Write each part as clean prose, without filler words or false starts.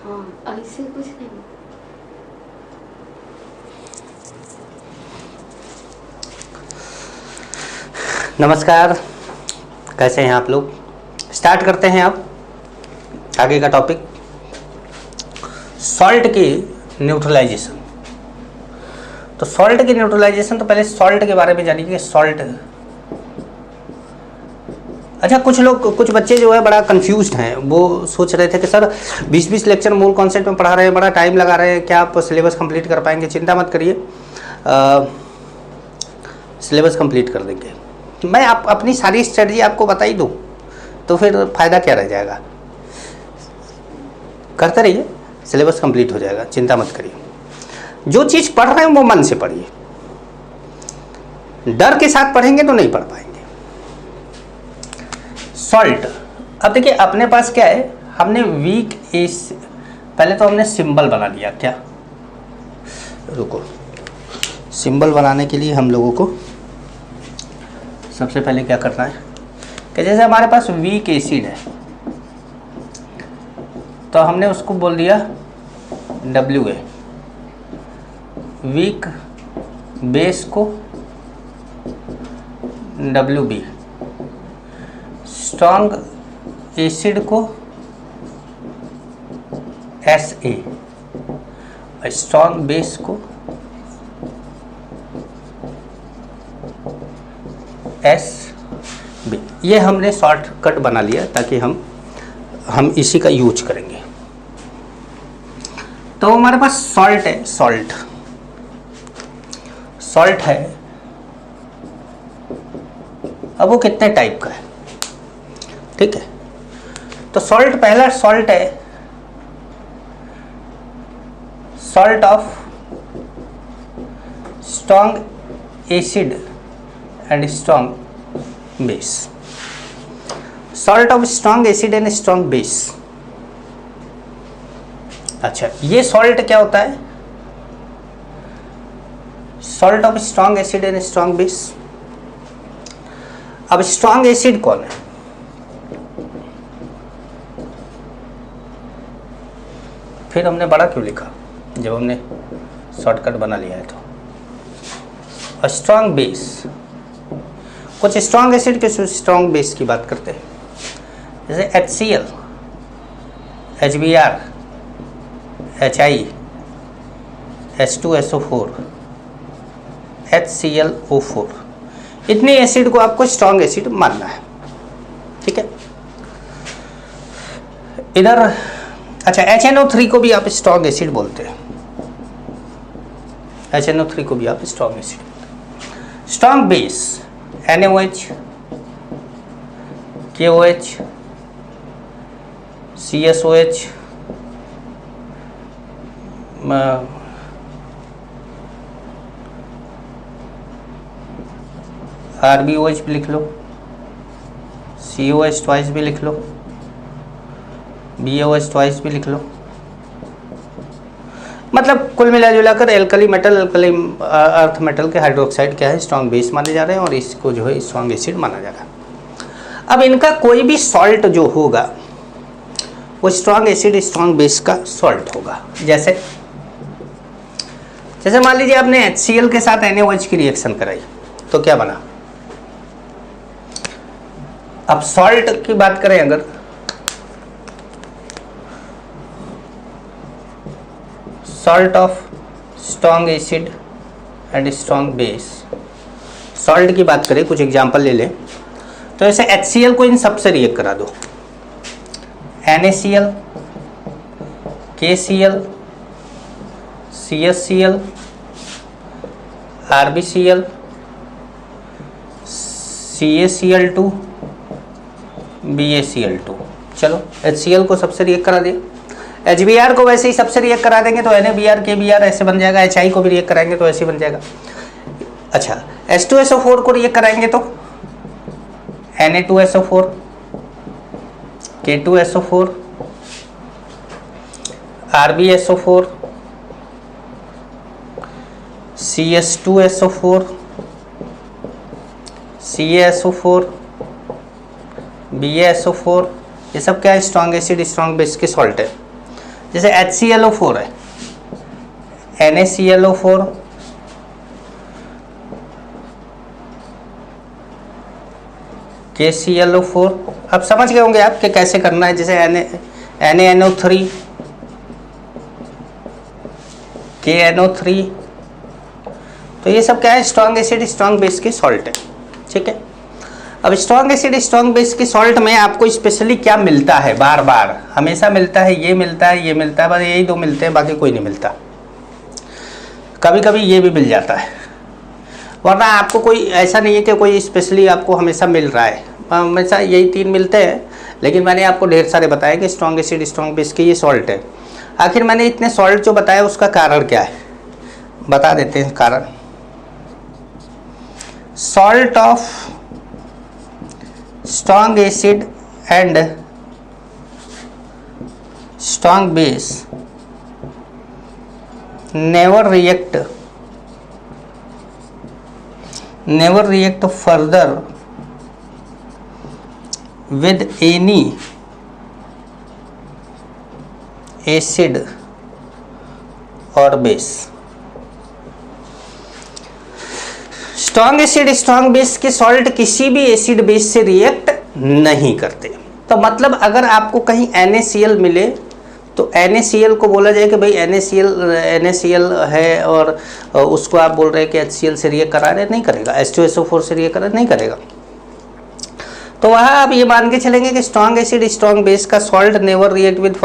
हाँ, ऐसे कुछ नहीं। नमस्कार, कैसे हैं आप लोग। स्टार्ट करते हैं अब आगे का टॉपिक, सॉल्ट की न्यूट्रलाइजेशन। तो सॉल्ट की न्यूट्रलाइजेशन, तो पहले सॉल्ट के बारे में जानिए कि सॉल्ट। अच्छा, कुछ बच्चे जो है बड़ा कंफ्यूज्ड हैं। वो सोच रहे थे कि सर 20-20 लेक्चर मूल कॉन्सेप्ट में पढ़ा रहे हैं, बड़ा टाइम लगा रहे हैं, क्या आप सिलेबस कंप्लीट कर पाएंगे। चिंता मत करिए, सिलेबस कंप्लीट कर देंगे। मैं अपनी सारी स्ट्रेटजी आपको बता ही दूँ तो फिर फ़ायदा क्या रह जाएगा। करते रहिए, सिलेबस कंप्लीट हो जाएगा, चिंता मत करिए। जो चीज़ पढ़ रहे हैं वो मन से पढ़िए, डर के साथ पढ़ेंगे तो नहीं पढ़ पाएंगे। सॉल्ट, अब देखिए अपने पास क्या है, हमने वीक एस, पहले तो हमने सिंबल बना लिया। क्या, रुको, सिंबल बनाने के लिए हम लोगों को सबसे पहले क्या करना है कि जैसे हमारे पास वीक एसिड है तो हमने उसको बोल दिया WA, वीक बेस को WB, स्ट्रॉन्ग एसिड को SA, स्ट्रॉन्ग बेस को SB। ये हमने शॉर्टकट बना लिया ताकि हम इसी का यूज करेंगे। तो हमारे पास सॉल्ट है, सॉल्ट है। अब वो कितने टाइप का है, ठीक है। तो सॉल्ट, पहला सॉल्ट है salt of strong acid and strong base. Salt of strong acid and strong base. अच्छा, ये सॉल्ट क्या होता है, salt of strong acid and strong base. अब स्ट्रॉन्ग एसिड कौन है, फिर हमने बड़ा क्यों लिखा जब हमने शॉर्टकट बना लिया है। तो स्ट्रॉन्ग बेस, कुछ स्ट्रॉन्ग एसिड के स्ट्रॉन्ग बेस की बात करते हैं, जैसे HCl, HBr, HI, H2SO4, HClO4। इतने एसिड को आपको स्ट्रॉन्ग एसिड मानना है, ठीक है। इधर अच्छा, HNO3 को भी आप स्ट्रॉन्ग एसिड बोलते हैं, HNO3 को भी आप स्ट्रॉन्ग एसिड बोलते हैं। Strong base NaOH, KOH, CSOH, RbOH भी लिख लो, COH ट्वाइस भी लिख लो, BOH ट्वाइस भी लिख लो। मतलब कुल मिला जुला कर alkali metal, alkali earth metal के हाइड्रोक्साइड क्या है, स्ट्रॉन्ग बेस माने जा रहे हैं और इसको जो है स्ट्रॉन्ग एसिड माना जा रहा है। अब इनका कोई भी सॉल्ट जो होगा वो स्ट्रॉन्ग एसिड स्ट्रॉन्ग बेस का सॉल्ट होगा। जैसे मान लीजिए आपने HCl के साथ NaOH की रिएक्शन कराई तो क्या बना। अब सॉल्ट की बात करें अगर, salt of strong acid and strong base, salt की बात करें, कुछ एग्जांपल ले लें। तो ऐसे HCl को इन सबसे रिएक्ट करा दो, NaCl, KCl, CSCl, RbCl, CaCl2, BaCl2। चलो HCl को सबसे रिएक्ट करा दिया। HBr को वैसे ही सबसे रिएक्ट करा देंगे तो NaBr, KBr ऐसे बन जाएगा। HI को भी रिएक्ट कराएंगे तो ऐसे बन जाएगा। अच्छा, H2SO4 को रिएक्ट कराएंगे तो Na2SO4, K2SO4, RbSO4, CS2SO4, CaSO4, BaSO4, ये सब क्या है, स्ट्रॉन्ग एसिड स्ट्रॉन्ग बेस के सॉल्ट है। जैसे HClO4 है, NaClO4, KClO4। अब समझ गए होंगे आप कि कैसे करना है। जैसे NaNO3, KNO3, तो ये सब क्या है, स्ट्रॉन्ग एसिड स्ट्रॉन्ग बेस के सॉल्ट है। ठीक है, अब स्ट्रॉन्ग एसिड स्ट्रॉन्ग बेस के सॉल्ट में आपको स्पेशली क्या मिलता है, बार बार हमेशा मिलता है, ये मिलता है, ये मिलता है, बस यही दो मिलते हैं, बाकी कोई नहीं मिलता। कभी कभी ये भी मिल जाता है, वरना आपको कोई ऐसा नहीं है कि कोई स्पेशली आपको हमेशा मिल रहा है, हमेशा यही तीन मिलते हैं। लेकिन मैंने आपको ढेर सारे बताया कि स्ट्रॉन्ग एसिड स्ट्रॉन्ग बेस के ये सॉल्ट है। आखिर मैंने इतने सॉल्ट जो बताया उसका कारण क्या है, बता देते हैं कारण। Salt of strong acid and strong base never react further with any acid or base। Strong acid strong base के सॉल्ट किसी भी एसिड बेस से रिएक्ट नहीं करते। तो मतलब अगर आपको कहीं NaCl मिले तो NaCl को बोला जाए कि भाई NaCl है और उसको आप बोल रहे हैं कि HCl से रिएक्ट करा रहे, नहीं करेगा। H2SO4 से रिएक्ट करा, नहीं करेगा। तो वहाँ आप ये मान के चलेंगे कि स्ट्रॉन्ग एसिड स्ट्रॉन्ग बेस का salt never react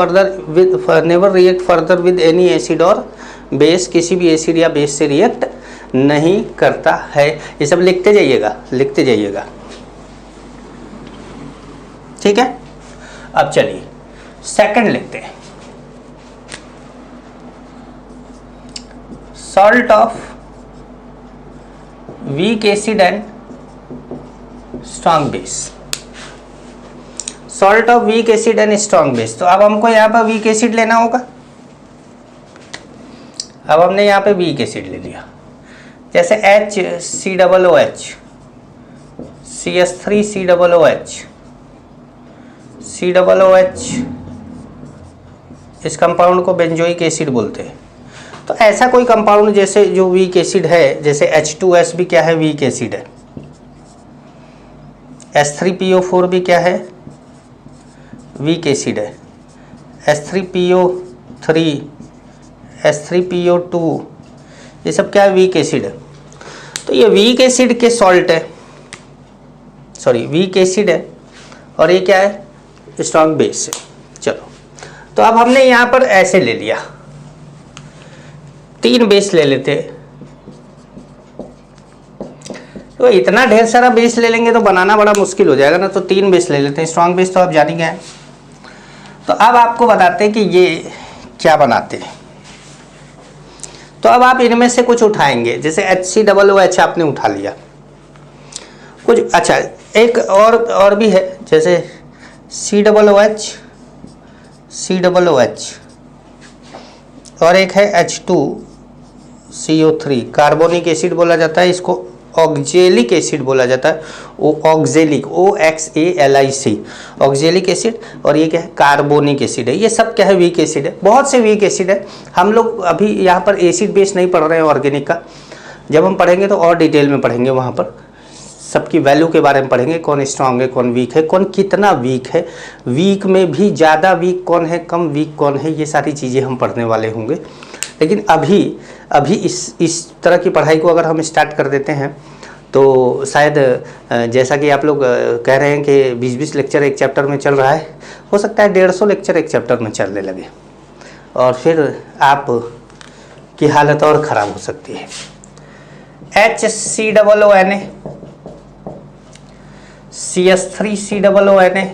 further with any acid और बेस, किसी भी एसिड या बेस से रिएक्ट नहीं करता है। ये सब लिखते जाइएगा, लिखते जाइएगा। ठीक है, अब चलिए सेकंड लिखते हैं। Salt of weak acid and strong base. Salt of weak acid and strong base. तो अब हमको यहाँ पर वीक एसिड लेना होगा। अब हमने यहाँ पे वीक एसिड ले लिया, जैसे HCOOH, CH3COOH, COOH, इस कंपाउंड को बेंजोइक एसिड बोलते हैं। तो ऐसा कोई कंपाउंड जैसे जो वीक एसिड है, जैसे H2S भी क्या है, वीक एसिड है। H3PO4 भी क्या है, वीक एसिड है। H3PO3, H3PO2, ये सब क्या है, वीक एसिड है। तो ये वीक एसिड के सॉल्ट है, सॉरी वीक एसिड है, और ये क्या है, स्ट्रॉन्ग बेस है। चलो, तो अब हमने यहाँ पर ऐसे ले लिया, तीन बेस ले लेते। तो इतना ढेर सारा बेस ले लेंगे तो बनाना बड़ा मुश्किल हो जाएगा ना, तो तीन बेस ले लेते हैं। स्ट्रॉन्ग बेस तो आप जान ही गए हैं। तो अब आपको बताते हैं कि ये क्या बनाते हैं। तो अब आप इनमें से कुछ उठाएंगे, जैसे HCOOH आपने उठा लिया कुछ। अच्छा, एक और भी है, जैसे COOH, और एक है H2CO3, कार्बोनिक एसिड बोला जाता है इसको, ऑक्जेलिक एसिड बोला जाता है, ऑक्जेलिक, OXALIC, ऑक्जेलिक एसिड। और ये क्या है, कार्बोनिक एसिड है। ये सब क्या है, वीक एसिड है। बहुत से वीक एसिड है। हम लोग अभी यहाँ पर एसिड बेस नहीं पढ़ रहे हैं ऑर्गेनिक का, जब हम पढ़ेंगे तो और डिटेल में पढ़ेंगे, वहाँ पर सबकी वैल्यू के बारे में पढ़ेंगे, कौन स्ट्रांग है, कौन वीक है, कौन कितना वीक है, वीक में भी ज़्यादा वीक कौन है, कम वीक कौन है, ये सारी चीज़ें हम पढ़ने वाले होंगे। लेकिन अभी इस तरह की पढ़ाई को अगर हम स्टार्ट कर देते हैं तो शायद जैसा कि आप लोग कह रहे हैं कि 20-20 लेक्चर एक चैप्टर में चल रहा है, हो सकता है 150 लेक्चर एक चैप्टर में चलने लगे, और फिर आप की हालत और ख़राब हो सकती है। HCOONA, CH3COONA,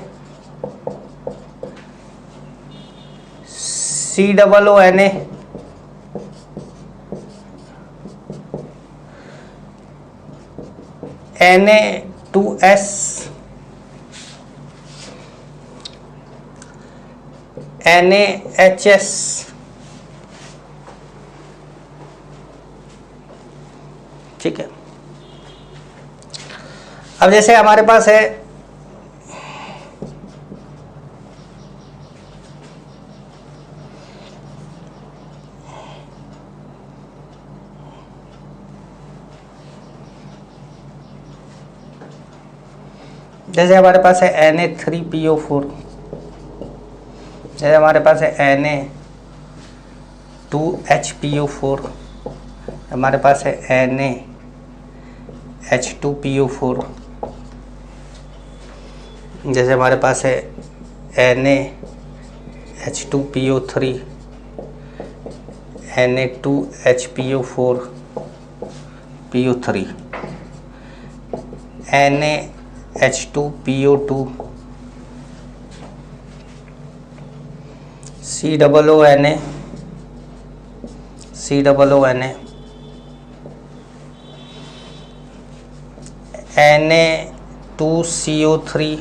COONA, Na2S, NaHS, ठीक है। अब जैसे हमारे पास है जैसे हमारे पास है Na3PO4, जैसे हमारे पास है Na2HPO4, हमारे पास है NaH2PO4, जैसे हमारे पास है NaH2PO3, Na2HPO4 PO3, NaH2PO2, COONA, Na2CO3,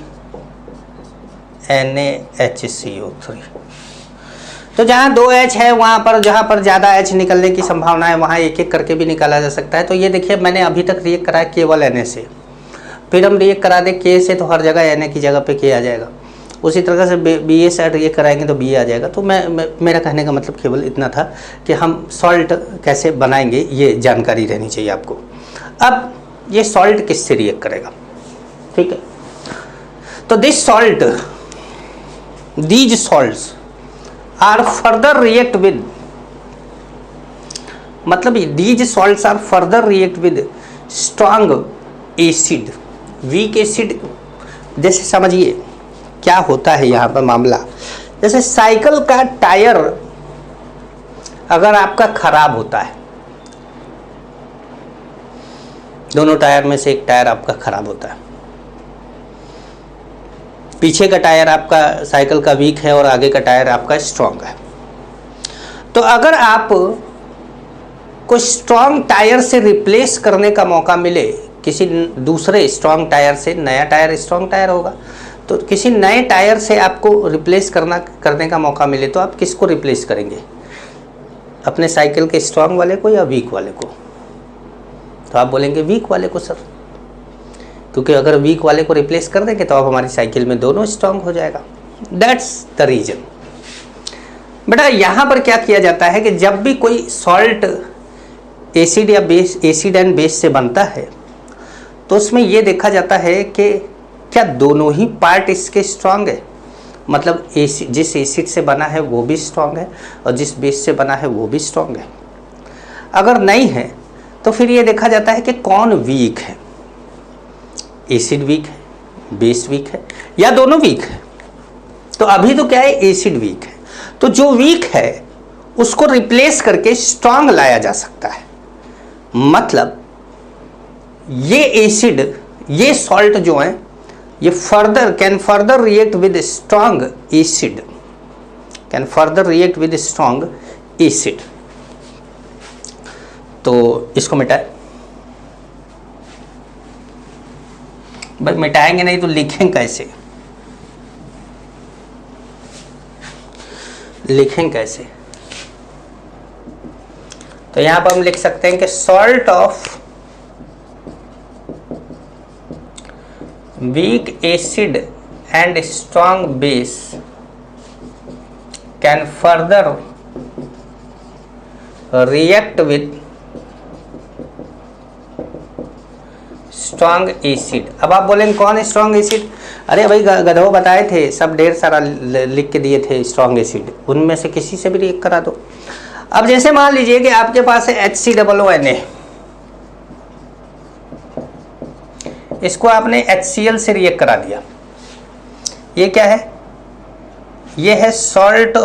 NaHCO3। तो जहाँ 2 H है वहाँ पर, जहाँ पर ज़्यादा H निकलने की संभावना है वहाँ एक एक करके भी निकाला जा सकता है। तो ये देखिए मैंने अभी तक रिएक्ट कराया केवल Na से, फिर हम रिएक्ट करा दें K से तो हर जगह Na की जगह पे K आ जाएगा। उसी तरह से BA से रिएक्ट कराएंगे तो BA आ जाएगा। तो मेरा कहने का मतलब केवल इतना था कि हम सॉल्ट कैसे बनाएंगे ये जानकारी रहनी चाहिए आपको। अब ये सॉल्ट किससे रिएक्ट करेगा, ठीक है। तो these salts are further react with, मतलब these salts are further react with strong acid, weak acid। जैसे समझिए क्या होता है यहाँ पर मामला, जैसे साइकिल का टायर अगर आपका खराब होता है, दोनों टायर में से एक टायर आपका खराब होता है, पीछे का टायर आपका साइकिल का वीक है और आगे का टायर आपका स्ट्रांग है। तो अगर आप को स्ट्रांग टायर से रिप्लेस करने का मौका मिले किसी दूसरे स्ट्रांग टायर से, नया टायर स्ट्रांग टायर होगा, तो किसी नए टायर से आपको रिप्लेस करने का मौका मिले तो आप किसको रिप्लेस करेंगे, अपने साइकिल के स्ट्रांग वाले को या वीक वाले को? तो आप बोलेंगे वीक वाले को सर, क्योंकि अगर वीक वाले को रिप्लेस कर देंगे तो अब हमारी साइकिल में दोनों स्ट्रांग हो जाएगा। That's the reason. बेटा यहाँ पर क्या किया जाता है कि जब भी कोई सॉल्ट एसिड या बेस, एसिड एंड बेस से बनता है तो उसमें ये देखा जाता है कि क्या दोनों ही पार्ट इसके स्ट्रांग है, मतलब जिस एसिड से बना है वो भी स्ट्रांग है और जिस बेस से बना है वो भी स्ट्रांग है। अगर नहीं है तो फिर ये देखा जाता है कि कौन वीक है, एसिड वीक है, बेस वीक है या दोनों वीक है। तो अभी तो क्या है, एसिड वीक है, तो जो वीक है उसको रिप्लेस करके स्ट्रांग लाया जा सकता है। मतलब ये एसिड, ये सॉल्ट जो है ये can further react with strong acid, can further react with strong acid. तो इसको मिटाए, भाई मिटाएंगे नहीं तो लिखें कैसे, लिखें कैसे? तो यहां पर हम लिख सकते हैं कि salt of weak acid and strong base can further react with strong acid. अब आप बोलेंगे कौन है स्ट्रांग एसिड? अरे भाई गधो बताए थे, सब ढेर सारा लिख के दिए थे स्ट्रांग एसिड, उनमें से किसी से भी रिएक्ट करा दो। अब जैसे मान लीजिए कि आपके पास है HCOONA, इसको आपने HCl से रिएक्ट करा दिया, ये क्या है? ये है salt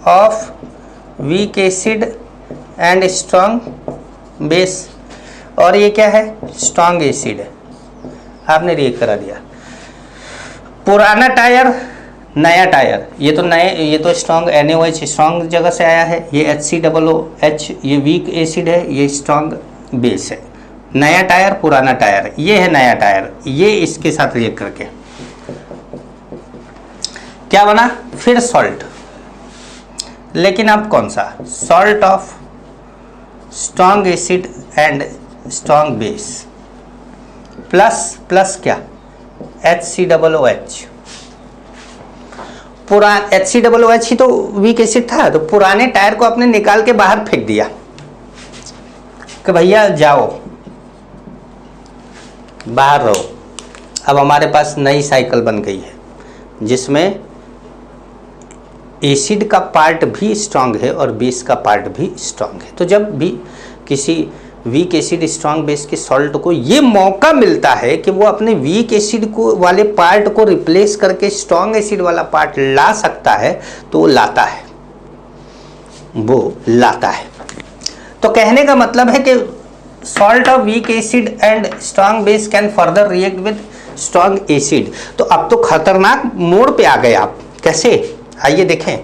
of weak acid and strong base, और ये क्या है? स्ट्रांग एसिड है, आपने रिएक्ट करा दिया। पुराना टायर, नया टायर, ये तो नए, ये तो स्ट्रांग NaOH स्ट्रांग जगह से आया है, ये HCOOH ये वीक एसिड है, ये स्ट्रांग बेस है। नया टायर, पुराना टायर, ये है नया टायर, ये इसके साथ रिएक्ट करके क्या बना? फिर सॉल्ट, लेकिन अब कौन सा? Salt of strong acid and strong base plus क्या? HCOOH। HCOOH ही तो वीक एसिड था, तो पुराने टायर को आपने निकाल के बाहर फेंक दिया कि भैया जाओ बाहर रहो, अब हमारे पास नई साइकिल बन गई है जिसमें एसिड का पार्ट भी स्ट्रांग है और बेस का पार्ट भी स्ट्रांग है। तो जब भी किसी वीक एसिड स्ट्रांग बेस के सॉल्ट को ये मौका मिलता है कि वो अपने वीक एसिड को वाले पार्ट को रिप्लेस करके स्ट्रांग एसिड वाला पार्ट ला सकता है तो वो लाता है, वो लाता है। तो कहने का मतलब है कि salt of weak acid and strong base can further react with strong acid. तो अब तो खतरनाक मोड़ पे आ गए आप। कैसे? आइए देखें।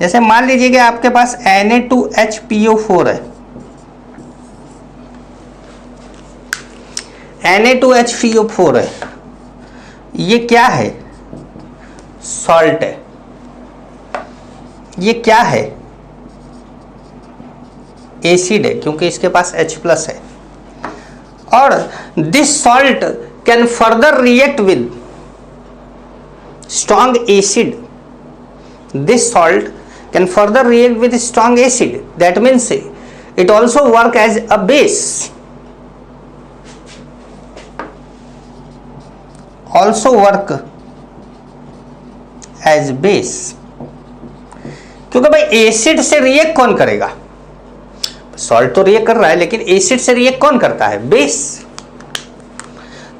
जैसे मान लीजिए कि आपके पास Na2HPO4 है, Na2HPO4 है, ये क्या है? सॉल्ट है। ये क्या है? एसिड है, क्योंकि इसके पास H+ है। और this salt can further react with strong acid. This salt can further react with strong acid. That means it also work as a base. Also work as base. क्योंकि भाई एसिड से react कौन करेगा? Salt तो react कर रहा है, लेकिन एसिड से रिएक्ट कौन करता है? बेस।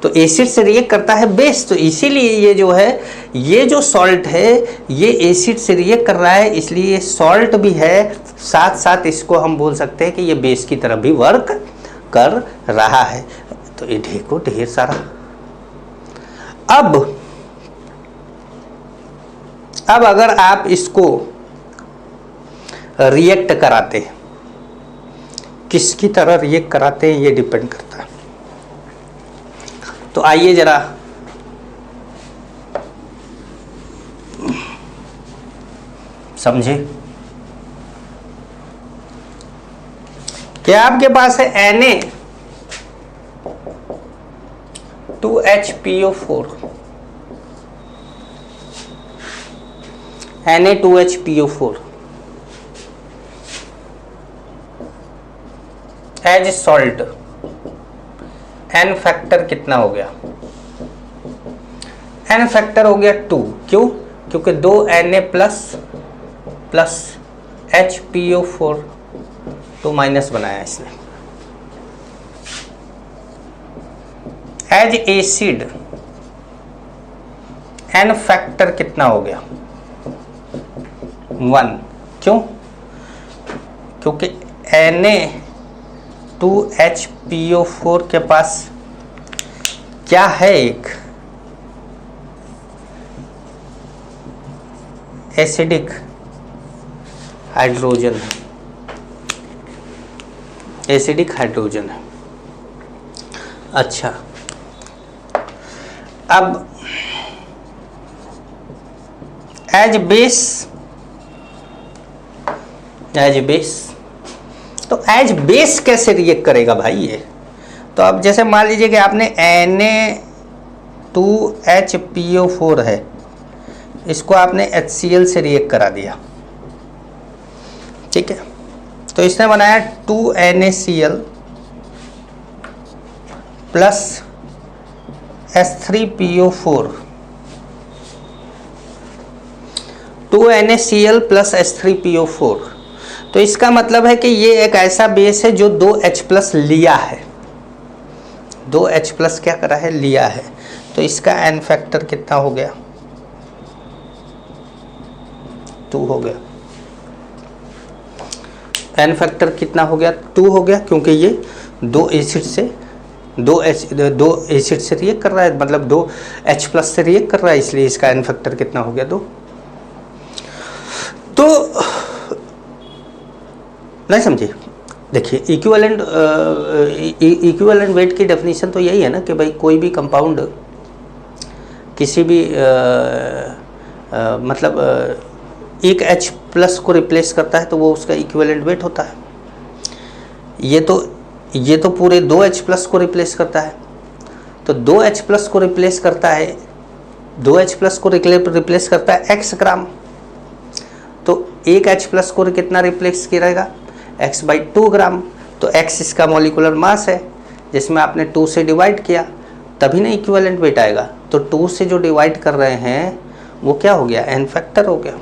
तो एसिड से रिएक्ट करता है बेस। तो इसीलिए ये जो है, ये जो सॉल्ट है ये एसिड से रिएक्ट कर रहा है, इसलिए ये सॉल्ट भी है, साथ साथ इसको हम बोल सकते हैं कि ये बेस की तरह भी वर्क कर रहा है। तो ये देखो ढेर सारा। अब अगर आप इसको रिएक्ट कराते हैं, किसकी तरह रिएक्ट कराते हैं ये डिपेंड करता है। तो आइए जरा समझे। क्या आपके पास है Na2HPO4, Na2HPO4 as salt. N factor कितना हो गया? एन फैक्टर हो गया 2। क्यों? क्योंकि 2 Na प्लस HPO4 तो माइनस बनाया इसने। एज एसिड एन फैक्टर कितना हो गया? 1। क्यों? क्योंकि Na2HPO4 के पास क्या है? एक एसिडिक हाइड्रोजन है, एसिडिक हाइड्रोजन है। अच्छा, अब एज बेस तो एज बेस कैसे रिएक्ट करेगा भाई ये? तो अब जैसे मान लीजिए कि आपने Na2HPO4 है, इसको आपने HCl से रिएक्ट करा दिया, ठीक है। तो इसने बनाया 2NaCl plus H3PO4, 2NaCl plus H3PO4। तो इसका मतलब है कि ये एक ऐसा बेस है जो 2H+ लिया है, 2H+ क्या करा है? लिया है। तो इसका एन फैक्टर कितना हो गया? 2 हो गया। एन फैक्टर कितना हो गया? 2 हो गया, क्योंकि ये दो एसिड से रिएक्ट कर रहा है, मतलब 2H+ से रिएक्ट कर रहा है, इसलिए इसका एन फैक्टर कितना हो गया? 2। तो नहीं समझे? देखिए इक्विवेलेंट वेट की डेफिनेशन तो यही है ना कि भाई कोई भी कंपाउंड किसी भी मतलब एक H+ को रिप्लेस करता है तो वो उसका इक्विवेलेंट वेट होता है। ये तो पूरे 2H+ को रिप्लेस करता है। तो 2H+ को रिप्लेस करता है, 2H+ को रिप्लेस करता है X ग्राम। तो एक H+ को कितना रिप्लेस करेगा? X/2 ग्राम। तो X इसका मॉलिक्यूलर मास है, जिसमें आपने 2 से डिवाइड किया, तभी ना इक्विवेलेंट वेट आएगा। तो 2 से जो डिवाइड कर रहे हैं वो क्या हो गया, n फैक्टर हो गया।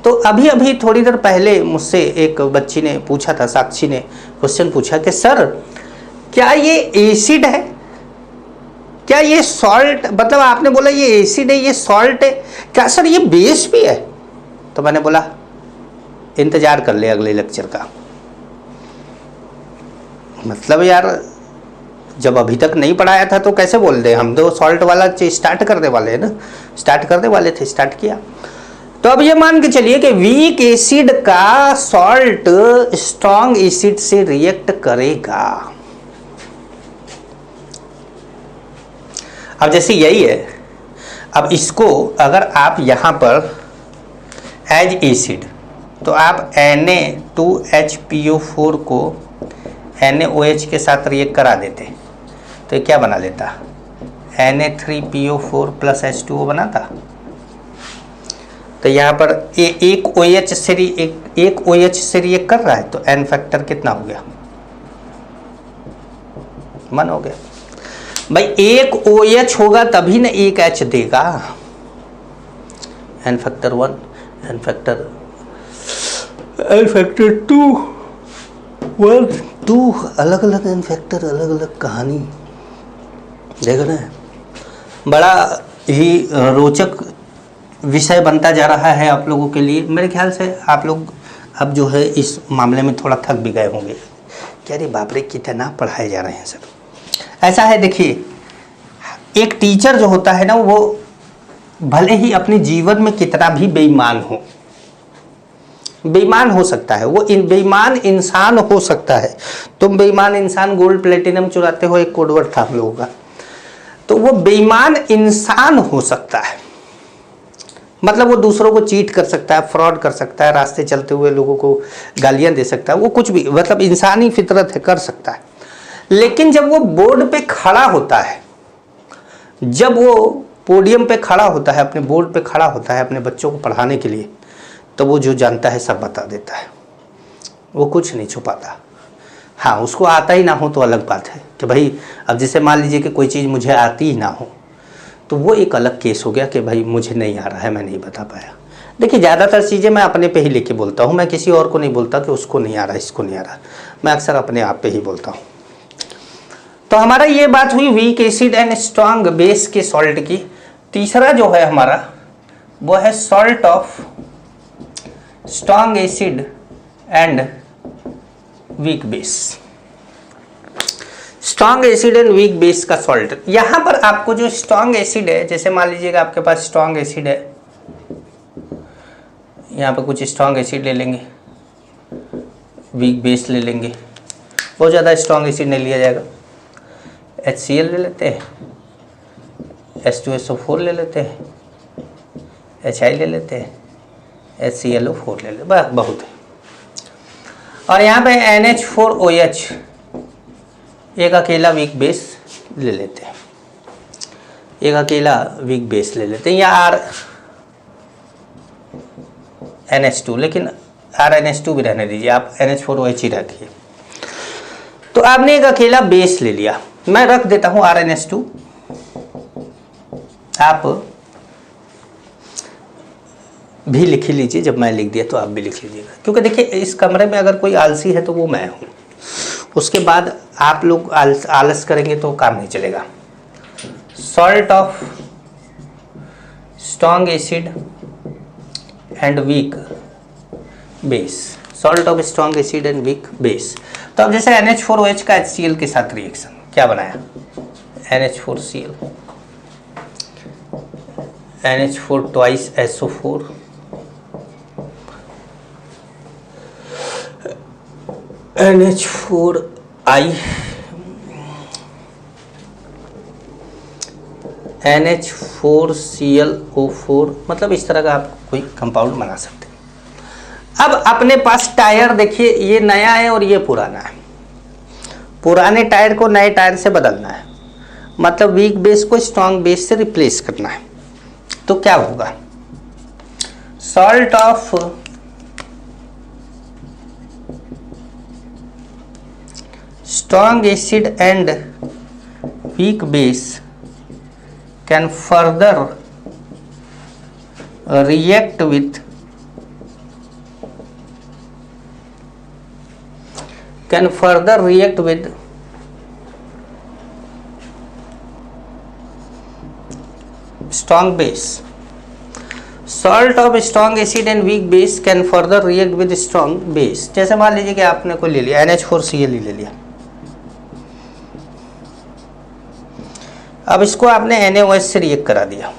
तो अभी अभी थोड़ी देर पहले मुझसे एक बच्ची ने पूछा था, साक्षी ने क्वेश्चन पूछा कि सर क्या ये एसिड है, क्या ये सॉल्ट, मतलब आपने बोला ये एसिड है, ये सॉल्ट है, क्या सर ये बेस भी है? तो मैंने बोला इंतजार कर ले अगले लेक्चर का। मतलब यार जब अभी तक नहीं पढ़ाया था तो कैसे बोल दे, हम तो सॉल्ट वाला स्टार्ट करने वाले हैं ना, स्टार्ट करने वाले थे, स्टार्ट किया। तो अब ये मान के चलिए कि वीक एसिड का सॉल्ट स्ट्रॉन्ग एसिड से रिएक्ट करेगा। अब जैसे यही है, अब इसको अगर आप यहां पर एज एसिड, तो आप Na2HPO4 को NaOH के साथ रिएक्ट करा देते तो ये क्या बना लेता, Na3PO4 प्लस H2O बनाता। तो यहाँ पर एक OH से रिएक्ट कर रहा है तो N फैक्टर कितना हो गया, 1 हो गया। भाई एक OH होगा तभी ना एक H देगा, N फैक्टर 1, N फैक्टर 2, 1, 2, अलग अलग N फैक्टर, अलग अलग कहानी। देख रहे हैं, बड़ा ही रोचक विषय बनता जा रहा है आप लोगों के लिए। मेरे ख्याल से आप लोग अब जो है इस मामले में थोड़ा थक भी गए होंगे, क्या रे बाप रे कितना पढ़ाए जा रहे हैं सर। ऐसा है, देखिए एक टीचर जो होता है ना, वो भले ही अपने जीवन में कितना भी बेईमान हो सकता है, वो बेईमान इंसान हो सकता है। तुम बेईमान इंसान गोल्ड प्लेटिनम चुराते हो, एक कोडवर्ड था हम लोगों का। तो वो बेईमान इंसान हो सकता है, मतलब वो दूसरों को चीट कर सकता है, फ्रॉड कर सकता है, रास्ते चलते हुए लोगों को गालियां दे सकता है, वो कुछ भी, मतलब इंसानी फितरत है, कर सकता है। लेकिन जब वो बोर्ड पे खड़ा होता है, जब वो पोडियम पे खड़ा होता है, अपने बोर्ड पे खड़ा होता है अपने बच्चों को पढ़ाने के लिए, तो वो जो जानता है सब बता देता है, वो कुछ नहीं छुपाता। हाँ, उसको आता ही ना हो तो अलग बात है कि भाई, अब जैसे मान लीजिए कि कोई चीज़ मुझे आती ही ना हो, तो वो एक अलग केस हो गया कि भाई मुझे नहीं आ रहा है, मैं नहीं बता पाया। देखिए ज़्यादातर चीज़ें मैं अपने पे ही लेके बोलता हूँ, मैं किसी और को नहीं बोलता कि उसको नहीं आ रहा, इसको नहीं आ रहा, मैं अक्सर अपने आप पे ही बोलता हूँ। तो हमारा ये बात हुई weak acid and strong base के सॉल्ट की। तीसरा जो है हमारा वो है salt of strong acid and weak base. Strong acid and weak base का सॉल्ट, यहां पर आपको जो स्ट्रॉन्ग एसिड है, जैसे मान लीजिएगा आपके पास स्ट्रॉन्ग एसिड है, यहाँ पर कुछ स्ट्रॉन्ग एसिड ले लेंगे, वीक बेस ले लेंगे, बहुत ज़्यादा स्ट्रॉन्ग एसिड नहीं लिया जाएगा। HCl ले लेते हैं, H2SO4 ले लेते हैं, HI ले लेते हैं, HClO4 ले लेते, बस बहुत है। और यहाँ पे NH4OH एक अकेला वीक बेस ले लेते हैं, एक अकेला वीक बेस ले लेते हैं, या RNH2, लेकिन RNH2 भी रहने दीजिए, आप NH4OH ही रखिए। तो आपने एक अकेला बेस ले लिया, मैं रख देता हूं RNH2, आप भी लिख ही लीजिए, जब मैं लिख दिया तो आप भी लिख लीजिएगा, क्योंकि देखिए इस कमरे में अगर कोई आलसी है तो वो मैं हूं, उसके बाद आप लोग आलस करेंगे तो काम नहीं चलेगा। Salt of strong acid and weak base, salt of strong acid and weak base. तो अब जैसे NH4OH का HCl के साथ रिएक्शन क्या बनाया, NH4Cl, NH4 twice SO4, NH4I, NH4ClO4, मतलब इस तरह का आप कोई कंपाउंड बना सकते हैं। अब अपने पास टायर देखिए, ये नया है और ये पुराना है, पुराने टायर को नए टायर से बदलना है, मतलब वीक बेस को स्ट्रॉन्ग बेस से रिप्लेस करना है। तो क्या होगा, salt of strong acid and weak base can further react with strong base. Salt of strong acid and weak base can further react with strong base. जैसे मान लीजिए कि आपने कोई ले लिया NH4Cl ले लिया, अब इसको आपने NaOH से रिएक्ट करा दिया,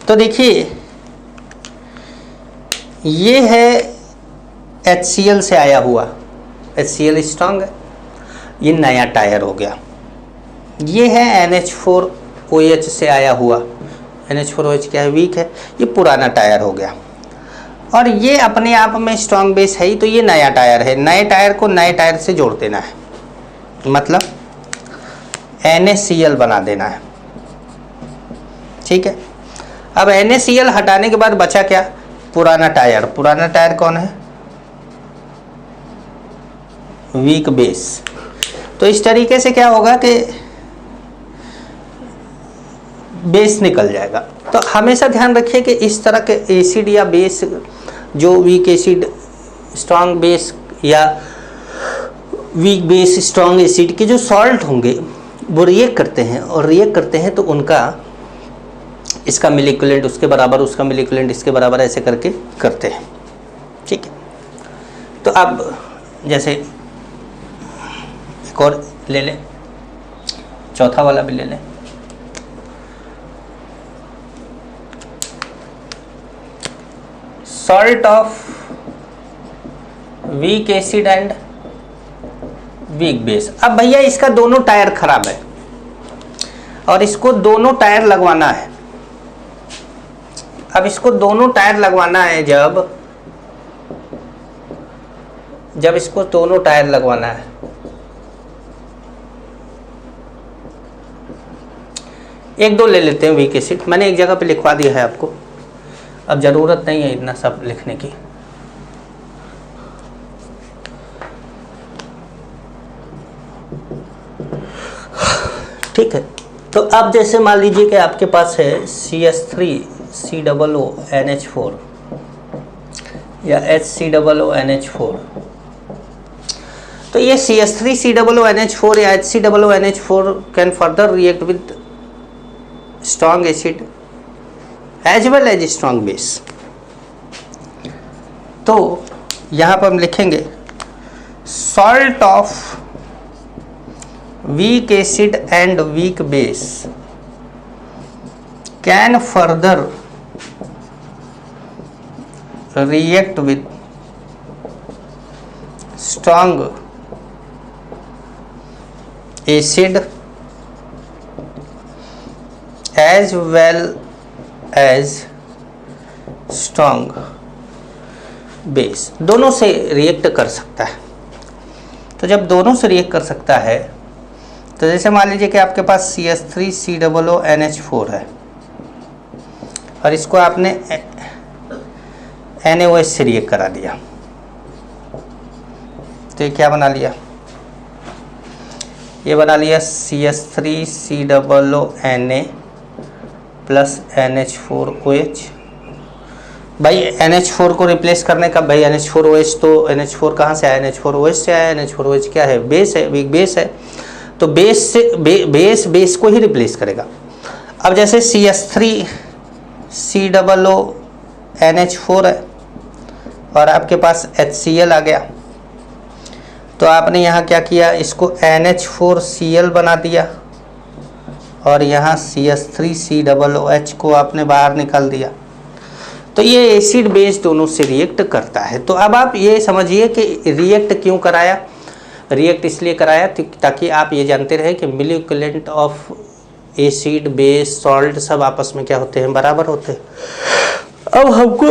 तो देखिए ये है HCl से आया हुआ, HCl स्ट्रांग है, ये नया टायर हो गया। ये है NH4OH से आया हुआ, NH4OH क्या है, वीक है, ये पुराना टायर हो गया। और ये अपने आप में स्ट्रांग बेस है ही, तो ये नया टायर है। नए टायर को नए टायर से जोड़ देना है, मतलब NaCl बना देना है, ठीक है। अब NaCl हटाने के बाद बचा क्या, पुराना टायर। पुराना टायर कौन है, वीक बेस। तो इस तरीके से क्या होगा कि बेस निकल जाएगा। तो हमेशा ध्यान रखिए कि इस तरह के एसिड या बेस, जो वीक एसिड स्ट्रांग बेस या वीक बेस स्ट्रांग एसिड के जो सॉल्ट होंगे वो रिएक्ट करते हैं, और रिएक्ट करते हैं तो उनका इसका मिलिक्युलेंट उसके बराबर, उसका मिलिक्युलेंट इसके बराबर, ऐसे करके करते हैं, ठीक है। तो अब जैसे एक और ले लें, चौथा वाला भी ले लें। Salt of weak acid and weak base. अब भैया इसका दोनों टायर खराब है और इसको दोनों टायर लगवाना है। अब इसको दोनों टायर लगवाना है, जब इसको दोनों टायर लगवाना है, एक दो ले लेते हैं वीक एसिड। मैंने एक जगह पे लिखवा दिया है आपको, अब ज़रूरत नहीं है इतना सब लिखने की। ठीक है, तो अब जैसे मान लीजिए कि आपके पास है CH3COONH4 या HCOONH4। तो ये CH3COONH4 या HCOONH4 can further react with strong acid as well as strong base. तो यहाँ पर हम लिखेंगे salt of weak acid and weak base can further react with strong acid as well as strong base। दोनों से react कर सकता है। तो जब दोनों से रिएक्ट कर सकता है, तो जैसे मान लीजिए कि आपके पास CH3COONH4 है और इसको आपने NaOH से रिएक्ट करा दिया, तो ये क्या बना लिया, ये बना लिया CH3COONA प्लस NH4OH। भाई NH4 को रिप्लेस करने का, भाई NH4OH, तो NH4 कहाँ से आया, NH4OH से आया। NH4OH क्या है, बेस है, वीक बेस है, तो बेस से बेस को ही रिप्लेस करेगा। अब जैसे CH3COONH4 है और आपके पास HCl आ गया, तो आपने यहाँ क्या किया, इसको NH4Cl बना दिया और यहाँ CH3COOH को आपने बाहर निकाल दिया। तो ये एसिड बेस दोनों से रिएक्ट करता है। तो अब आप ये समझिए कि रिएक्ट क्यों कराया। रिएक्ट इसलिए कराया ताकि आप ये जानते रहे कि मिलिक्युलेंट ऑफ एसिड बेस सॉल्ट सब आपस में क्या होते हैं, बराबर होते हैं। अब हमको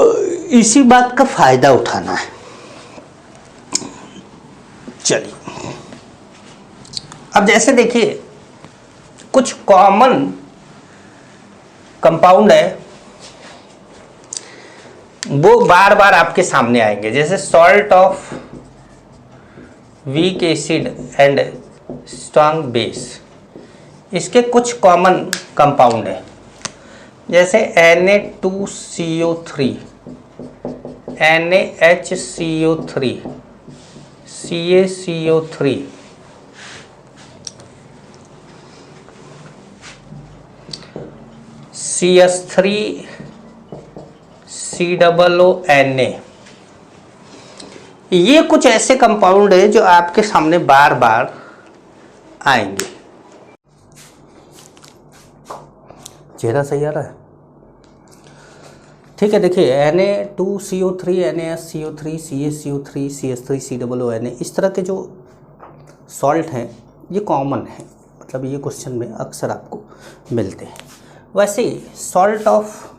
इसी बात का फायदा उठाना है। चलिए, अब जैसे देखिए कुछ कॉमन कंपाउंड है, वो बार बार आपके सामने आएंगे। जैसे salt of weak acid and strong base, इसके कुछ कॉमन कंपाउंड है, जैसे Na2CO3, NaHCO3, CaCO3, CS3, COONA। ये कुछ ऐसे कंपाउंड है जो आपके सामने बार बार आएंगे। चेहरा सही आ रहा है? ठीक है, देखिए Na2CO3, NaSCO3, CaCO3, CS3COONA, इस तरह के जो सॉल्ट हैं ये कॉमन है, मतलब ये क्वेश्चन में अक्सर आपको मिलते हैं। वैसे ही salt of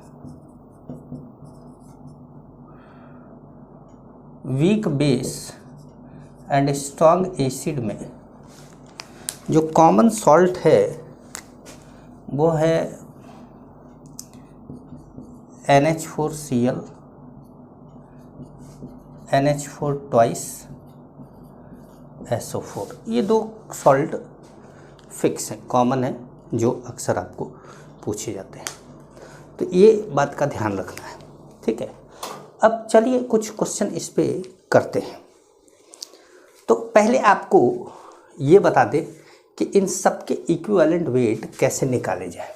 weak base and strong acid में जो कॉमन सॉल्ट है वो है NH4Cl, NH4 ट्वाइस SO4। ये दो सॉल्ट फिक्स हैं, कॉमन है, जो अक्सर आपको पूछे जाते हैं, तो ये बात का ध्यान रखना है। ठीक है, अब चलिए कुछ क्वेश्चन इस पे करते हैं। तो पहले आपको ये बता दें कि इन सब के इक्विवेलेंट वेट कैसे निकाले जाए,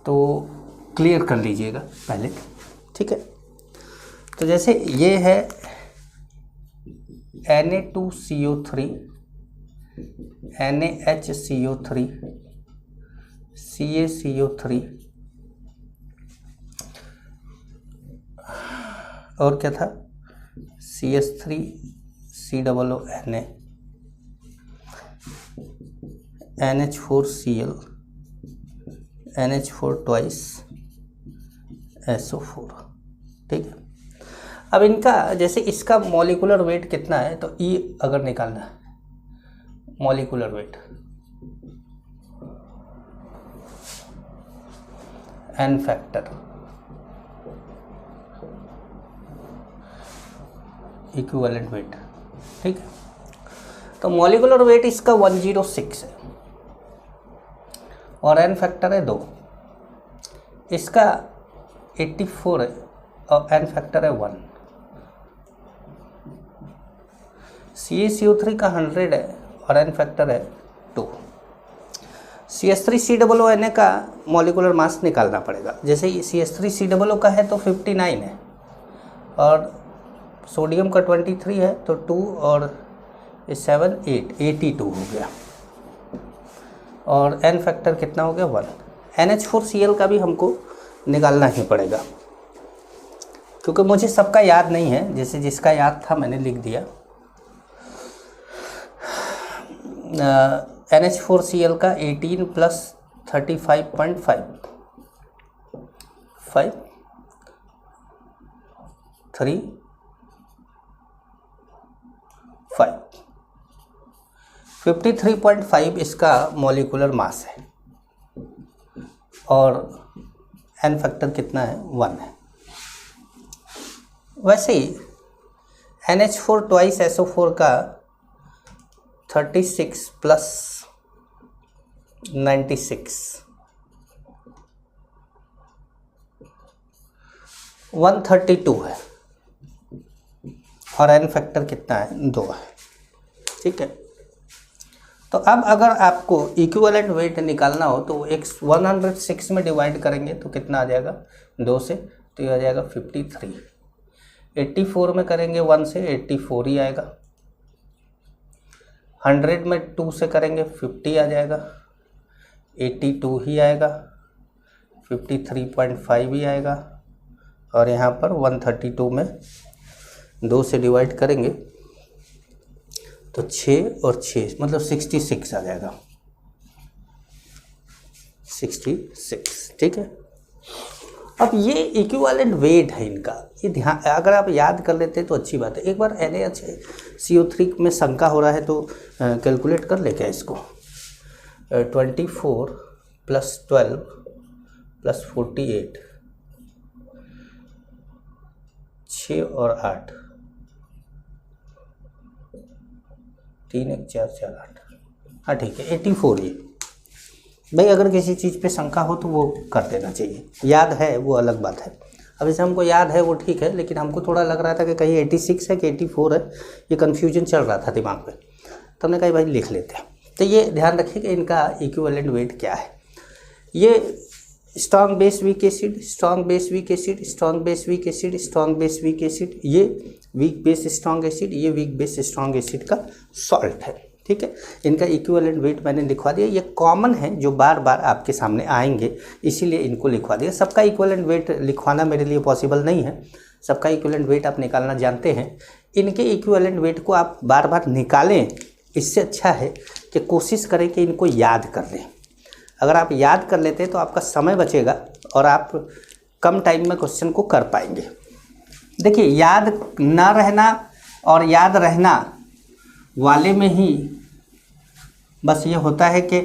तो क्लियर कर लीजिएगा पहले। ठीक है, तो जैसे ये है Na2CO3, NaHCO3, CaCO3 और क्या था CS3COONA, NH4Cl, NH4 twice SO4। ठीक है, अब इनका जैसे इसका मॉलिक्यूलर वेट कितना है, तो E अगर निकालना है molecular weight, N factor equivalent weight. ठीक है, तो मॉलिक्यूलर वेट इसका 106 है और N फैक्टर है 2, इसका 84 है और N फैक्टर है 1। CaCO3 का 100 है और N फैक्टर है 2। CS3COONA का मॉलिक्यूलर मास निकालना पड़ेगा, जैसे CS3COO का है तो 59 है और सोडियम का 23 है तो 2 और 7 8 82 हो गया, और N फैक्टर कितना हो गया 1। NH4Cl का भी हमको निकालना ही पड़ेगा, क्योंकि मुझे सबका याद नहीं है, जैसे जिसका याद था मैंने लिख दिया। NH4Cl का 18 प्लस 35.5 53.5 इसका मॉलिक्यूलर मास है और N फैक्टर कितना है 1 है। वैसे ही NH4 ट्वाइस SO4 का 36 प्लस 96 132 है और N फैक्टर कितना है 2 है। ठीक है, तो अब अगर आपको इक्विवेलेंट वेट निकालना हो तो एक 106 में डिवाइड करेंगे तो कितना आ जाएगा 2 से, तो ये आ जाएगा 53। 84 में करेंगे 1 से 84 ही आएगा, 100 में 2 से करेंगे 50 आ जाएगा, 82 ही आएगा, 53.5 ही आएगा, और यहाँ पर 132 में 2 से डिवाइड करेंगे तो 6 और 6 मतलब 66 आ जाएगा, 66। ठीक है, अब ये इक्विवेलेंट वेट है इनका, ये ध्यान अगर आप याद कर लेते तो अच्छी बात है। एक बार NaCO3 में शंका हो रहा है तो कैलकुलेट कर ले क्या इसको, 24 प्लस 12 प्लस 48, 6 और 8। 3 1 4 4 8, हाँ ठीक है 84 ये। भाई अगर किसी चीज़ पे शंका हो तो वो कर देना चाहिए, याद है वो अलग बात है। अब इसे हमको याद है वो ठीक है, लेकिन हमको थोड़ा लग रहा था कि कहीं 86 है कि 84 है, ये कन्फ्यूजन चल रहा था दिमाग में, तो हमने कहा भाई लिख लेते हैं। तो ये ध्यान रखिए कि इनका इक्विवेलेंट वेट क्या है। ये strong base weak acid, strong base weak acid, strong base weak acid, strong base weak acid, ये वीक बेस स्ट्रॉन्ग एसिड, ये वीक बेस स्ट्रॉन्ग एसिड का सॉल्ट है, ठीक है। इनका इक्विवेलेंट वेट मैंने लिखवा दिया, ये कॉमन है जो बार बार आपके सामने आएंगे, इसीलिए इनको लिखवा दिया। सबका इक्विवेलेंट वेट लिखवाना मेरे लिए पॉसिबल नहीं है, सबका इक्विवेलेंट वेट आप निकालना जानते हैं। इनके इक्विवेलेंट वेट को आप बार बार निकालें, इससे अच्छा है कि कोशिश करें कि इनको याद कर लें। अगर आप याद कर लेते तो आपका समय बचेगा और आप कम टाइम में क्वेश्चन को कर पाएंगे। देखिए याद ना रहना और याद रहना वाले में ही बस ये होता है कि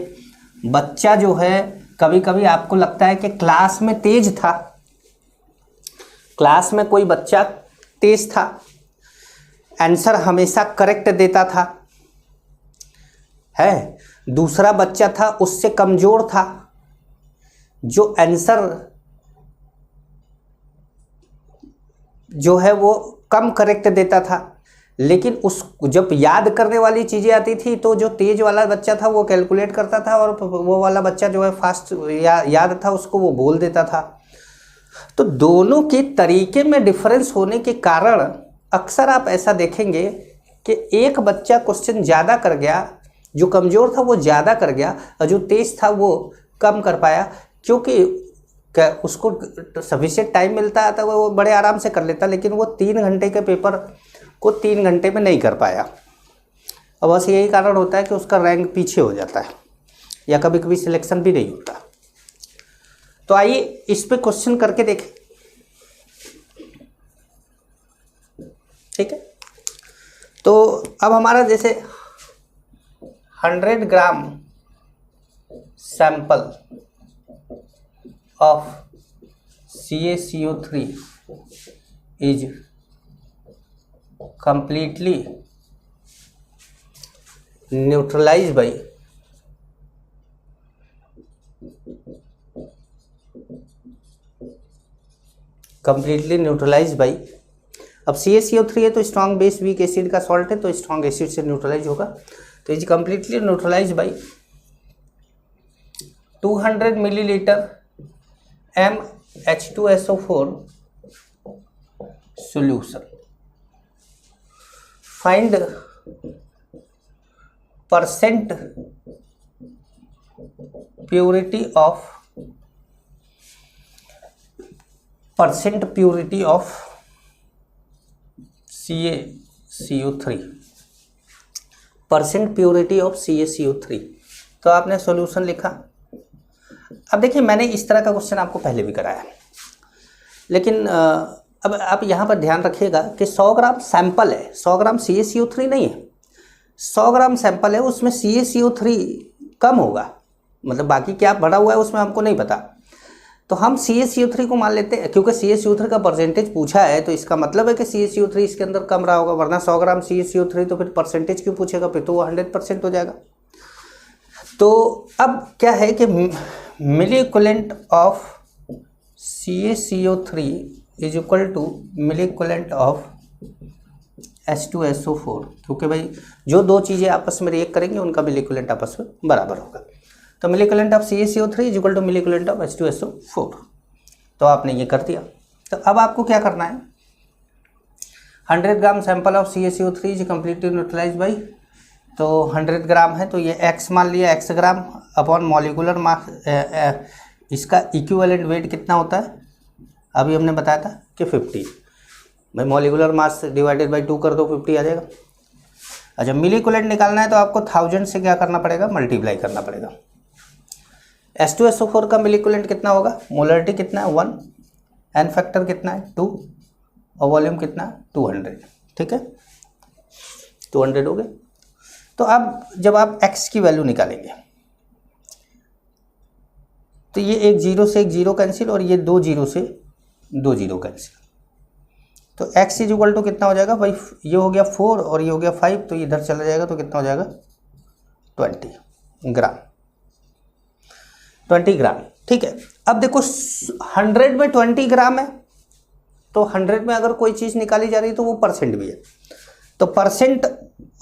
बच्चा जो है कभी कभी आपको लगता है कि क्लास में तेज था, क्लास में कोई बच्चा तेज था, आंसर हमेशा करेक्ट देता था, है दूसरा बच्चा था उससे कमज़ोर था जो आंसर जो है वो कम करेक्ट देता था, लेकिन उस जब याद करने वाली चीज़ें आती थी तो जो तेज वाला बच्चा था वो कैलकुलेट करता था और वो वाला बच्चा जो है फास्ट याद था उसको वो बोल देता था। तो दोनों के तरीके में डिफरेंस होने के कारण अक्सर आप ऐसा देखेंगे कि एक बच्चा क्वेश्चन ज़्यादा कर गया, जो कमज़ोर था वो ज़्यादा कर गया और जो तेज़ था वो कम कर पाया, क्योंकि उसको सफिशिएंट टाइम मिलता था वो बड़े आराम से कर लेता, लेकिन वो 3 घंटे के पेपर को 3 घंटे में नहीं कर पाया। और बस यही कारण होता है कि उसका रैंक पीछे हो जाता है या कभी कभी सिलेक्शन भी नहीं होता। तो आइए इस पे क्वेश्चन करके देखें, ठीक है। तो अब हमारा जैसे 100 gram sample of CaCO3 is completely neutralized by अब CaCO3 है तो स्ट्रॉन्ग बेस वीक एसिड का सॉल्ट है तो स्ट्रॉन्ग एसिड से न्यूट्रलाइज होगा, तो is completely neutralise by 200 millilitre MH2SO4 solution. Find percent purity of CaCO3, percent purity of CaCO3। तो आपने सॉल्यूशन लिखा। अब देखिए मैंने इस तरह का क्वेश्चन आपको पहले भी कराया, लेकिन अब आप यहाँ पर ध्यान रखिएगा कि 100 ग्राम सैंपल है, 100 ग्राम CaCO3 नहीं है, 100 ग्राम सैंपल है, उसमें CaCO3 कम होगा, मतलब बाकी क्या भरा हुआ है उसमें हमको नहीं पता, तो हम CaCO3 को मान लेते हैं, क्योंकि CaCO3 का परसेंटेज पूछा है तो इसका मतलब है कि CaCO3 इसके अंदर कम रहा होगा, वरना 100 ग्राम CaCO3 तो फिर परसेंटेज क्यों पूछेगा, फिर तो वो 100% हो जाएगा। तो अब क्या है कि milliequivalent of CaCO3 is equal to milliequivalent of H2SO4, क्योंकि भाई जो दो चीज़ें आपस में रिएक्ट करेंगे उनका मिलीक्वलेंट आपस में बराबर होगा। तो milliequivalent of CaCO3 is equal to milliequivalent of H2SO4। तो आपने ये कर दिया। तो अब आपको क्या करना है, 100 gram sample of CaCO3 is completely neutralise by, तो 100 ग्राम है तो ये x मान लिया, x ग्राम अपॉन मॉलिकुलर मास, इसका इक्विवेलेंट वेट कितना होता है, अभी हमने बताया था कि 50, भाई मॉलिकुलर मास डिवाइडेड बाई 2 कर दो 50 आ जाएगा। अच्छा मिलीक्वलेंट निकालना है तो आपको 1000 से क्या करना पड़ेगा, मल्टीप्लाई करना पड़ेगा। H2SO4 का मिलीक्वलेंट कितना होगा, मोलरिटी कितना है 1, एन फैक्टर कितना है 2 और वॉल्यूम कितना है 200, ठीक है 200 हो गए। तो अब जब आप x की वैल्यू निकालेंगे तो ये एक जीरो से एक जीरो कैंसिल और ये 2 जीरो से 2 जीरो कैंसिल, तो x इज इक्वल टू कितना हो जाएगा भाई, ये हो गया 4 और ये हो गया 5, तो इधर चला जाएगा तो कितना हो जाएगा 20 ग्राम, 20 ग्राम। ठीक है, अब देखो 100 में 20 ग्राम है, तो 100 में अगर कोई चीज़ निकाली जा रही है तो वो परसेंट भी है, तो परसेंट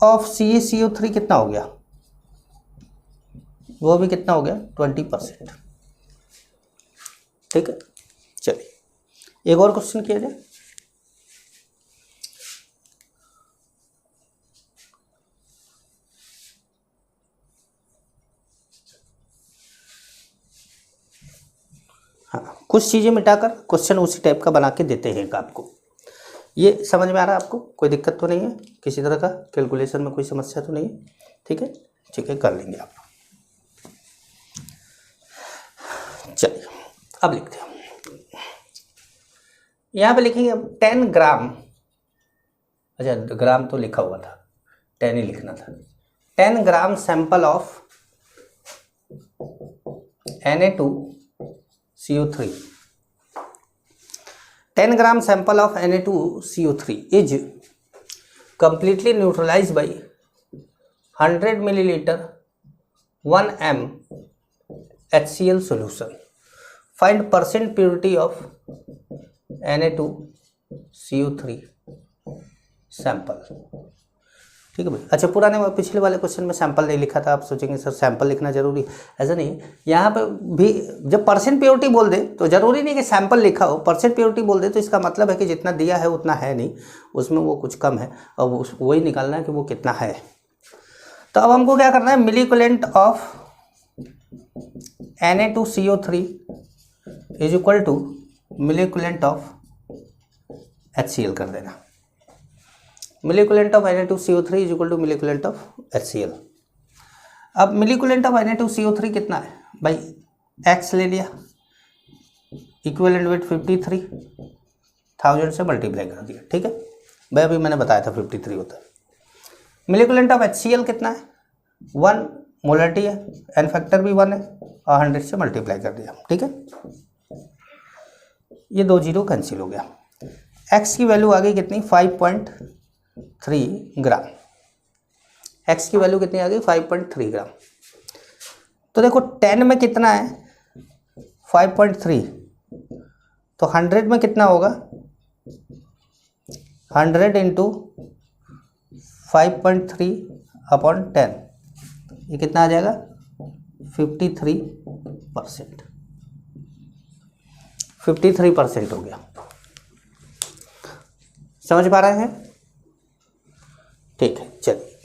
ऑफ CaCO3 कितना हो गया, वो भी कितना हो गया 20%। ठीक है, चलिए एक और क्वेश्चन किया जाए। हाँ, कुछ चीज़ें मिटाकर क्वेश्चन उसी टाइप का बना के देते हैं आपको। ये समझ में आ रहा है आपको, कोई दिक्कत तो नहीं है, किसी तरह का कैलकुलेशन में कोई समस्या तो नहीं है? ठीक है, ठीक है, कर लेंगे आप। चलिए अब लिखते हैं, यहाँ पे लिखेंगे अब 10 ग्राम, अच्छा ग्राम तो लिखा हुआ था, 10 ही लिखना था। 10 ग्राम sample of Na2CO3, 10 gram sample of Na2CO3 is completely neutralized by 100 milliliter 1 m HCl solution. Find percent purity of Na2CO3 sample. ठीक है भाई। अच्छा, पुराने पिछले वाले क्वेश्चन में सैंपल नहीं लिखा था, आप सोचेंगे सर सैंपल लिखना जरूरी, ऐसा नहीं। यहाँ पे भी जब परसेंट प्योरिटी बोल दे तो जरूरी नहीं कि सैंपल लिखा हो, परसेंट प्योरिटी बोल दे तो इसका मतलब है कि जितना दिया है उतना है नहीं, उसमें वो कुछ कम है और वही निकालना है कि वो कितना है। तो अब हमको क्या करना है, milliequivalent of Na2CO3 is equal to milliequivalent of HCl कर देना। Milliequivalent of Na2CO3 is equal to milliequivalent of HCl। अब मिलीक्विवेलेंट ऑफ Na2CO3 कितना है भाई, x ले लिया, इक्विवेलेंट वेट 53,000 से मल्टीप्लाई कर दिया। ठीक है भाई, अभी मैंने बताया था 53 होता है। मिलीक्विवेलेंट ऑफ HCl कितना है, 1 मोलरिटी है, एन फैक्टर भी 1 है और 100 से मल्टीप्लाई कर दिया। ठीक है, ये 2 जीरो कैंसिल हो गया। x की वैल्यू आ गई कितनी, 5.3 ग्राम। x की वैल्यू कितनी आ गई, 5.3 ग्राम। तो देखो 10 में कितना है 5.3, तो 100 में कितना होगा, 100 इंटू 5.3 अपॉन 10, ये कितना आ जाएगा 53%। 53% हो गया। समझ पा रहे हैं? ठीक है, चलिए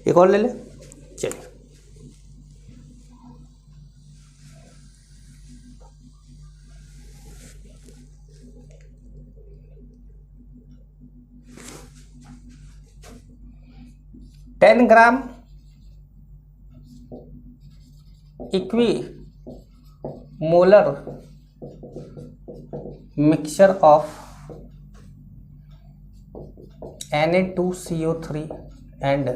एक और ले ले। चलिए ten gram equi molar mixture of Na2CO3 and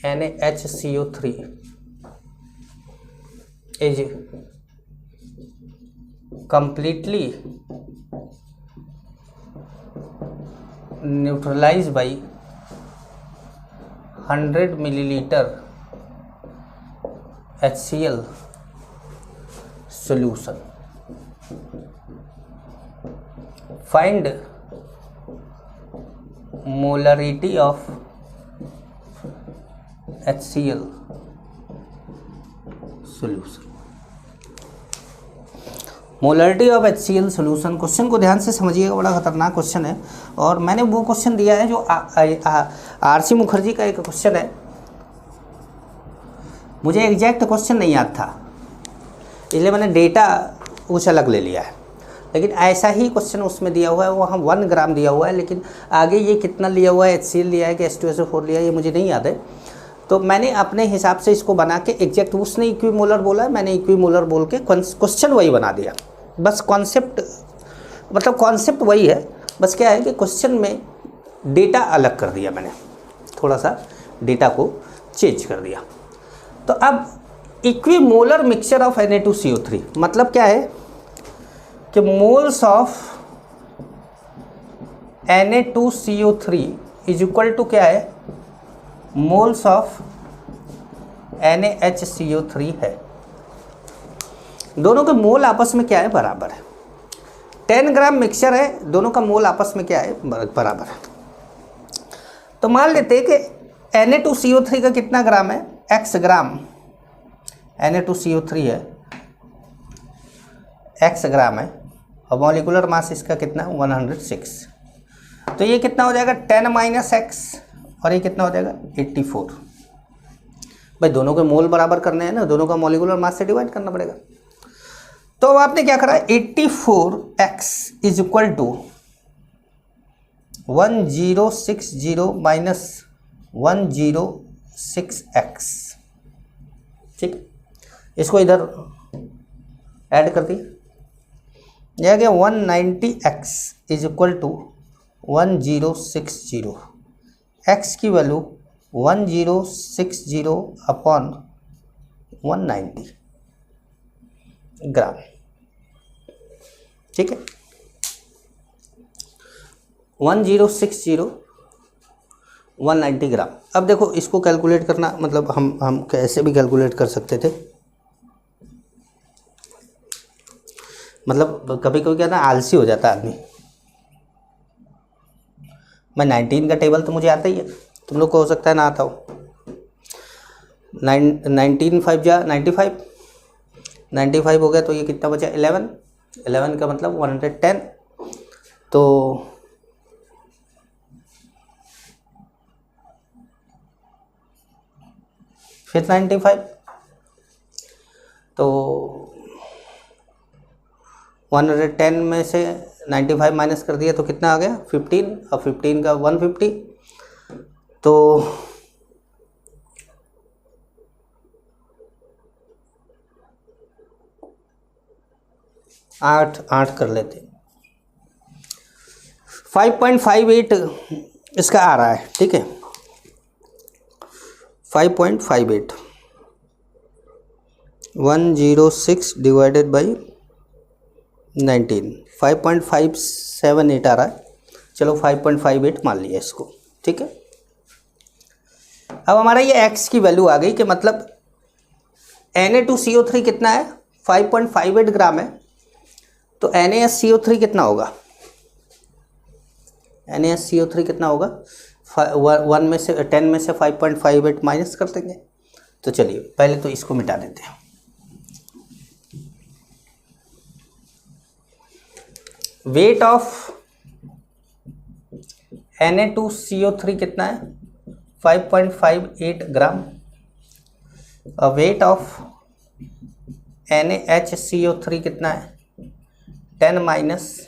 NaHCO3 is completely neutralized by 100 milliliter HCl solution. Find molarity of HCl solution. Molarity of HCl solution, question को ध्यान से समझिएगा, बड़ा खतरनाक क्वेश्चन है। और मैंने वो क्वेश्चन दिया है जो आरसी मुखर्जी का एक क्वेश्चन है, मुझे एग्जैक्ट क्वेश्चन नहीं याद था इसलिए मैंने डेटा कुछ अलग ले लिया है, लेकिन ऐसा ही क्वेश्चन उसमें दिया हुआ है, वहाँ 1 ग्राम दिया हुआ है, लेकिन आगे ये कितना लिया हुआ है, HCl लिया है कि H2SO4 लिया है, ये मुझे नहीं याद है। तो मैंने अपने हिसाब से इसको बना के एग्जैक्ट, उसने इक्विमोलर बोला, मैंने इक्विमोलर बोल के क्वेश्चन वही बना दिया। बस कॉन्सेप्ट, मतलब कॉन्सेप्ट वही है, बस क्या है कि क्वेश्चन में डेटा अलग कर दिया मैंने, थोड़ा सा डेटा को चेंज कर दिया। तो अब इक्विमोलर मिक्सचर ऑफ Na2CO3 मतलब क्या है कि moles of Na2CO3 is equal to क्या है, मोल्स ऑफ NaHCO3 है। दोनों के मोल आपस में क्या है, बराबर है। 10 ग्राम मिक्सचर है, दोनों का मोल आपस में क्या है, बराबर है। तो मान लेते हैं कि Na2CO3 का कितना ग्राम है, x ग्राम Na2CO3 है, x ग्राम है, और मॉलिक्यूलर मास इसका कितना, 106। तो ये कितना हो जाएगा 10 माइनस x, और ये कितना हो जाएगा 84। भाई दोनों के मोल बराबर करने हैं ना, दोनों का मॉलिक्यूलर मास से डिवाइड करना पड़ेगा। तो अब आपने क्या करा, 84x is equal to 1060 minus 106x, ठीक। इसको इधर ऐड कर दिए, यह गया 190x is equal to 1060, x की वैल्यू 1060 अपॉन 190 ग्राम, ठीक है। 1060 190 ग्राम। अब देखो इसको कैलकुलेट करना, मतलब हम कैसे भी कैलकुलेट कर सकते थे, मतलब कभी कभी क्या ना आलसी हो जाता आदमी। मैं 19 का टेबल तो मुझे आता ही है, तुम लोग को हो सकता है ना आता हो। 19 5 जा 95, 95 हो गया, तो ये कितना बचा 11, 11 का मतलब 110, तो फिर 95, तो 110 में से 95 माइनस कर दिया तो कितना आ गया 15, और 15 का 150, तो 8 कर लेते, 5.58 इसका आ रहा है, ठीक है। 5.58 106 डिवाइडेड बाई 19, 5.578 आ रहा है। चलो 5.58 मान लिया इसको, ठीक है। अब हमारा ये x की वैल्यू आ गई कि मतलब Na2CO3 कितना है, 5.58 ग्राम है, तो NaSCO3 कितना होगा, NaSCO3 कितना होगा, 10 में से 5.58 माइनस कर देंगे। तो चलिए पहले तो इसको मिटा देते हैं। वेट ऑफ Na2CO3 कितना है, 5.58 ग्राम, और वेट ऑफ NaHCO3 कितना है, 10 माइनस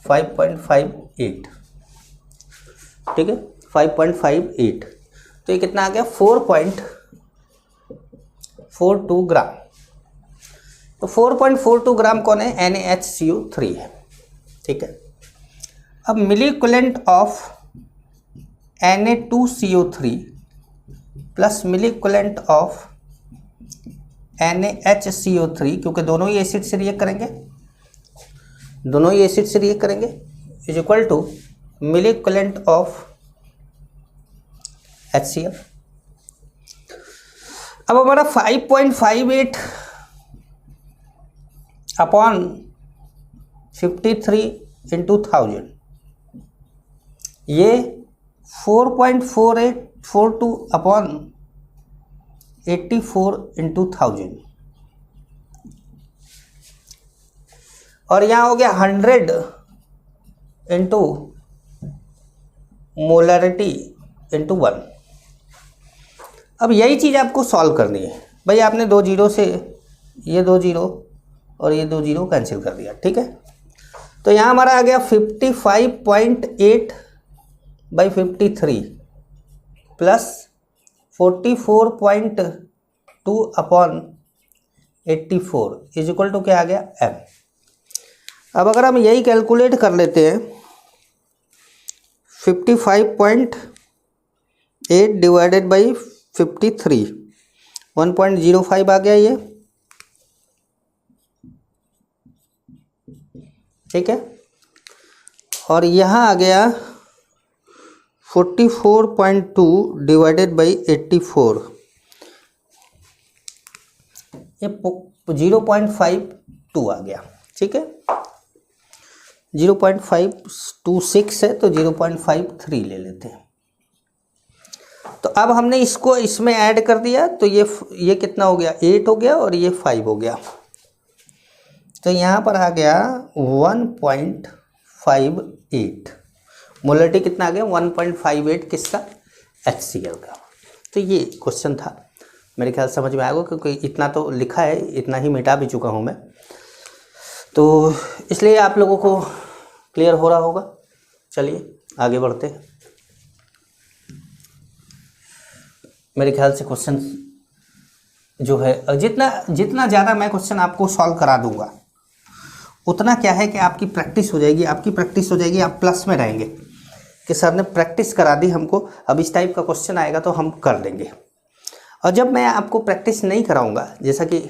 5.58, ठीक है, 5.58, तो ये कितना आ गया 4.42 ग्राम। तो 4.42 ग्राम कौन है, NaHCO3 है, ठीक है। अब milliequivalent of Na2CO3 plus milliequivalent of NaHCO3, क्योंकि दोनों ही एसिड से रिएक्ट करेंगे, दोनों ही एसिड से रिएक्ट करेंगे, is equal to milliequivalent of HCl। अब हमारा 5.58 अपॉन 53 इंटू 1000, ये 4.4842 अपॉन 84 इंटू 1000, और यहाँ हो गया 100 इंटू मोलरिटी इंटू 1। अब यही चीज़ आपको सॉल्व करनी है भाई। आपने 2 जीरो से ये 2 जीरो और ये 2 जीरो कैंसिल कर दिया, ठीक है। तो यहाँ हमारा आ गया 55.8/53 plus 44.2 upon 84 is equal to क्या आ गया m। अब अगर हम यही कैलकुलेट कर लेते हैं 55.8 डिवाइडेड बाई 53 1.05 आ गया ये, ठीक है। और यहाँ आ गया 44.2 डिवाइडेड बाई 84, ये 0.52 आ गया, ठीक है। 0.526 है तो 0.53 ले लेते हैं। तो अब हमने इसको इसमें ऐड कर दिया तो ये कितना हो गया 8 हो गया और ये 5 हो गया, तो यहाँ पर आ गया 1.58। मोलरिटी कितना आ गया 1.58 किसका HCl का। तो ये क्वेश्चन था, मेरे ख्याल समझ में आएगा क्योंकि इतना तो लिखा है, इतना ही मिटा भी चुका हूँ मैं, तो इसलिए आप लोगों को क्लियर हो रहा होगा। चलिए आगे बढ़ते हैं। मेरे ख्याल से क्वेश्चन जो है जितना ज़्यादा मैं क्वेश्चन आपको सॉल्व करा दूंगा उतना क्या है कि आपकी प्रैक्टिस हो जाएगी, आप प्लस में रहेंगे कि सर ने प्रैक्टिस करा दी हमको, अब इस टाइप का क्वेश्चन आएगा तो हम कर लेंगे। और जब मैं आपको प्रैक्टिस नहीं कराऊंगा, जैसा कि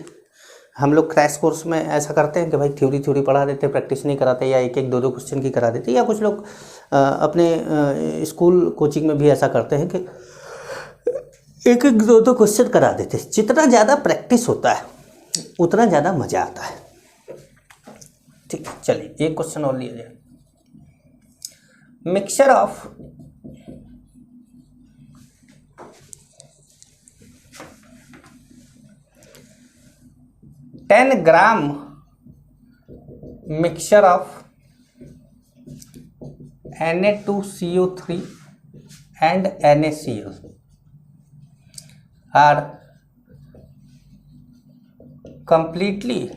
हम लोग क्रैश कोर्स में ऐसा करते हैं कि भाई थ्योरी पढ़ा देते, प्रैक्टिस नहीं कराते, या एक दो क्वेश्चन की करा देते, या कुछ लोग अपने स्कूल कोचिंग में भी ऐसा करते हैं कि एक दो क्वेश्चन करा देते। जितना ज़्यादा प्रैक्टिस होता है उतना ज़्यादा मज़ा आता है, ठीक। चलिए एक क्वेश्चन और लिया जाए। Mixture of ten gram mixture of Na2CO3 and NaCl are completely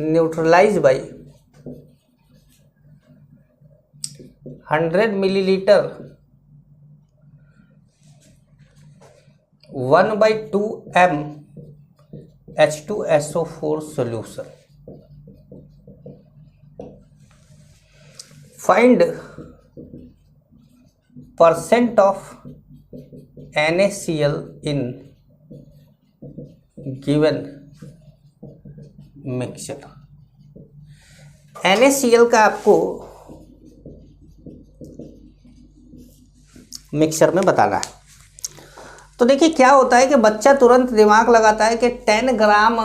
neutralized by 100 milliliter 1/2 m H2SO4 solution. Find percent of NaCl in given mixture. NaCl का आपको मिक्सचर में बताना है। तो देखिए क्या होता है कि बच्चा तुरंत दिमाग लगाता है कि 10 ग्राम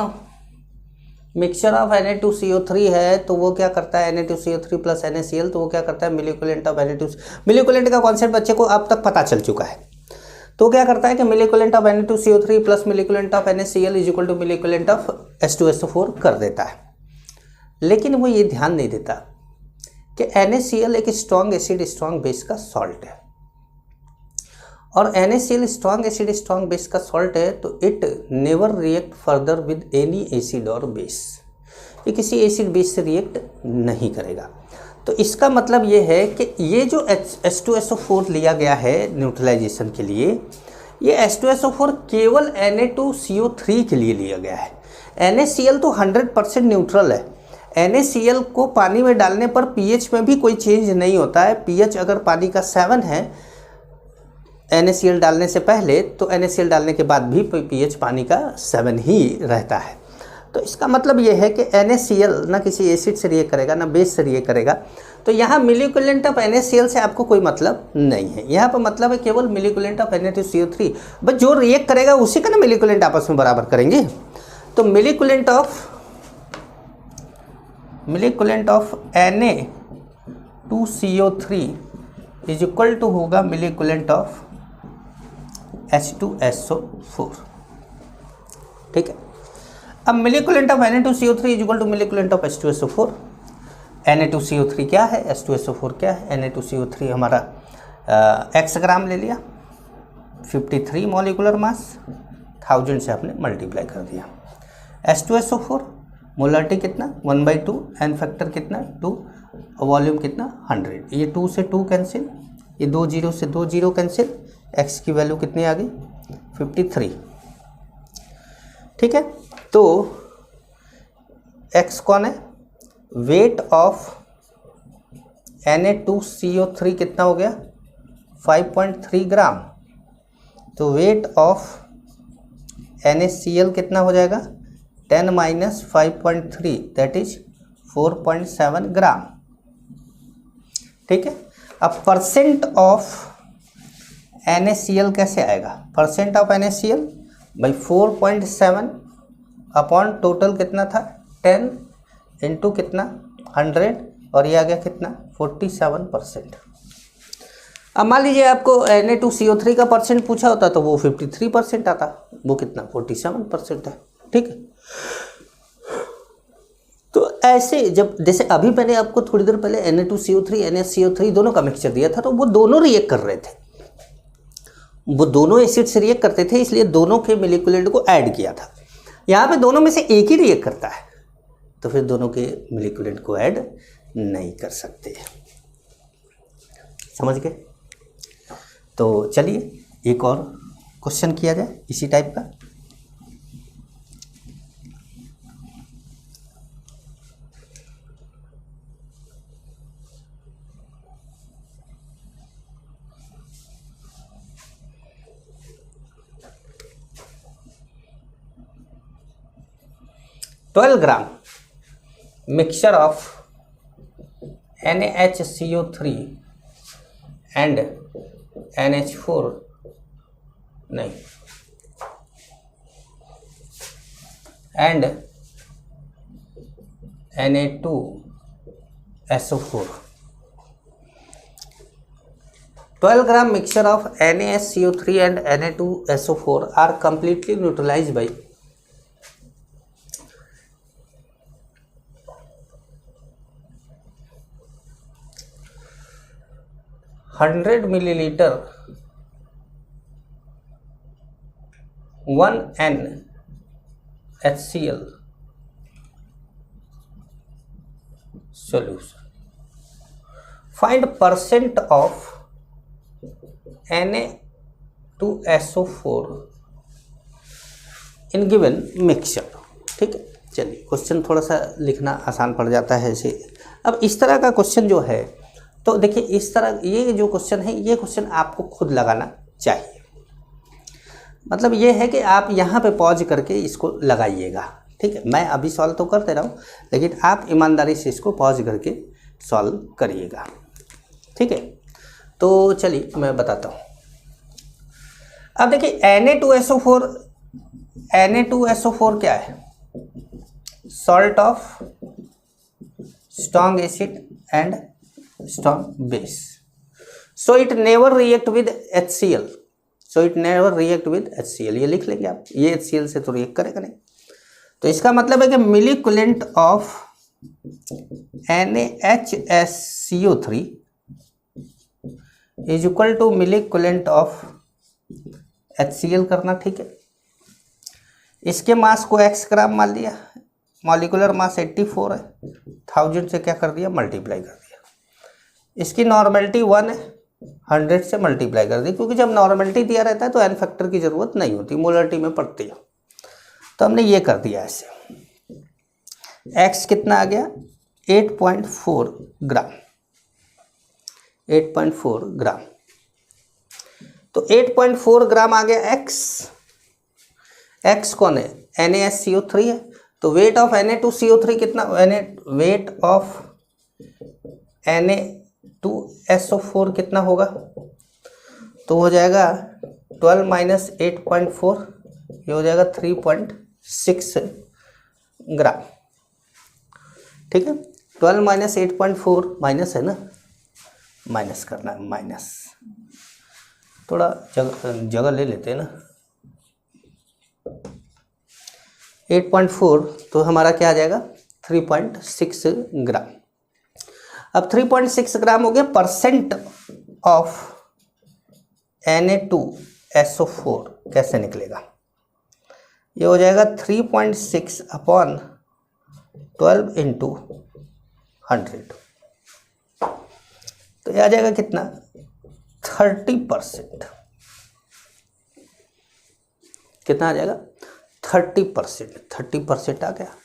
मिक्सचर ऑफ Na2CO3 है तो वो क्या करता है Na2CO3 प्लस NaCl, तो वो क्या करता है मिलिकुलेंट ऑफ मिलिकुलेंट का कॉन्सेप्ट बच्चे को अब तक पता चल चुका है। तो क्या करता है कि milliequivalent of Na2CO3 plus milliequivalent of NaCl is equal to milliequivalent of H2SO4 कर देता है। लेकिन वो ये ध्यान नहीं देता कि NaCl एक स्ट्रॉन्ग एसिड स्ट्रॉन्ग बेस का सॉल्ट है, और NaCl strong acid strong base का सॉल्ट है, तो it never react further with any acid और बेस, ये किसी एसिड बेस से रिएक्ट नहीं करेगा। तो इसका मतलब ये है कि ये जो H2SO4 लिया गया है न्यूट्रलाइजेशन के लिए, ये H2SO4 केवल Na2CO3 के लिए लिया गया है। NaCl तो 100% न्यूट्रल है। NaCl को पानी में डालने पर pH में भी कोई चेंज नहीं होता है। pH अगर पानी का 7 है NaCl डालने से पहले, तो NaCl डालने के बाद भी pH पानी का 7 ही रहता है। तो इसका मतलब ये है कि NaCl ना किसी एसिड से रिएक्ट करेगा ना बेस से रिएक्ट करेगा। तो यहाँ मिलिकुलेंट ऑफ NaCl से आपको कोई मतलब नहीं है, यहाँ पर मतलब है केवल मिलिकुलेंट ऑफ Na2CO3। बस जो रिएक्ट करेगा उसी का ना मिलिकुलेंट आपस में बराबर करेंगे। तो milliequivalent of Na2CO3 is equal to होगा मिलिकुलेंट ऑफ H2SO4, ठीक है। अब milliequivalent of Na2CO3 is equal to milliequivalent of H2SO4। Na2CO3 क्या है, H2SO4 क्या है। Na2CO3 हमारा x ग्राम ले लिया, 53 मॉलिकुलर मास, 1000 से आपने मल्टीप्लाई कर दिया। H2SO4 मोलरिटी कितना 1/2, एन फैक्टर कितना 2, वॉल्यूम कितना 100, ये 2 से 2 कैंसिल, ये 2 जीरो से 2 जीरो कैंसिल, x की वैल्यू कितनी आ गई 53। ठीक है, तो x कौन है, वेट ऑफ Na2CO3 कितना हो गया 5.3 ग्राम। तो वेट ऑफ NaCl कितना हो जाएगा 10 माइनस 5.3 दैट इज 4.7 ग्राम। ठीक है, अब परसेंट ऑफ NaCl कैसे आएगा, परसेंट ऑफ NaCl भाई 4.7 अपॉन टोटल कितना था 10 इंटू कितना 100 और ये आ गया कितना 47%। अब मान लीजिए आपको Na2CO3 का परसेंट पूछा होता तो वो 53% आता, वो कितना 47% है। ठीक है, तो ऐसे जब जैसे अभी मैंने आपको थोड़ी देर पहले Na2CO3 NaCO3 दोनों का मिक्सचर दिया था, तो वो दोनों रिएक्ट कर रहे थे, वो दोनों एसिड से रिएक्ट करते थे, इसलिए दोनों के मोलिक्यूलेंट को ऐड किया था। यहाँ पे दोनों में से एक ही रिएक्ट करता है, तो फिर दोनों के मोलिक्यूलेंट को ऐड नहीं कर सकते। समझ गए? तो चलिए एक और क्वेश्चन किया जाए इसी टाइप का। Twelve gram mixture of NaHCO3 and NH4 नहीं and Na2SO4। 12 gram mixture of NaSCO3 and Na2SO4 are completely neutralized by 100 milliliter 1N HCl solution. Find percent of Na2SO4 in given mixture। ठीक है, चलिए question थोड़ा सा लिखना आसान पड़ जाता है ऐसे। अब इस तरह का क्वेश्चन जो है, तो देखिए इस तरह ये जो क्वेश्चन है, ये क्वेश्चन आपको खुद लगाना चाहिए। मतलब ये है कि आप यहाँ पे पॉज करके इसको लगाइएगा। ठीक है, मैं अभी सॉल्व तो कर दे रहा हूँ, लेकिन आप ईमानदारी से इसको पॉज करके सॉल्व करिएगा। ठीक है, तो चलिए मैं बताता हूँ। अब देखिए Na2SO4 क्या है, salt of strong acid and strong base, so it never react with HCl, so it never react with HCl। ये लिख लेंगे आप, ये HCl से तो रिएक्ट करेगा नहीं। तो इसका मतलब है कि milliequivalent of NaHCO3 is equal to milliequivalent of HCl करना। ठीक है, इसके मास को x ग्राम मान लिया, मॉलिक्यूलर मास 84 है, 1000 से क्या कर दिया मल्टीप्लाई कर दिया। इसकी नॉर्मेलिटी 1 है, 100 से मल्टीप्लाई कर दी, क्योंकि जब नॉर्मेलिटी दिया रहता है तो एन फैक्टर की ज़रूरत नहीं होती, मोलरिटी में पड़ती है। तो हमने ये कर दिया ऐसे। x कितना आ गया 8.4 ग्राम, 8.4 ग्राम। तो 8.4 ग्राम आ गया x कौन है NaSCO3 है। तो वेट ऑफ Na2CO3 कितना, वेट ऑफ Na2SO4 कितना होगा, तो हो जाएगा 12 माइनस 8.4, ये हो जाएगा 3.6 ग्राम। ठीक है, 12 माइनस 8.4 माइनस है ना, माइनस करना है, माइनस थोड़ा जगह ले लेते हैं ना। 8.4 तो हमारा क्या आ जाएगा 3.6 ग्राम। अब 3.6 ग्राम हो गया। परसेंट ऑफ Na2SO4 कैसे निकलेगा, ये हो जाएगा 3.6 अपॉन 12 इंटू 100, तो ये आ जाएगा कितना 30%, कितना आ जाएगा 30%, 30% आ गया।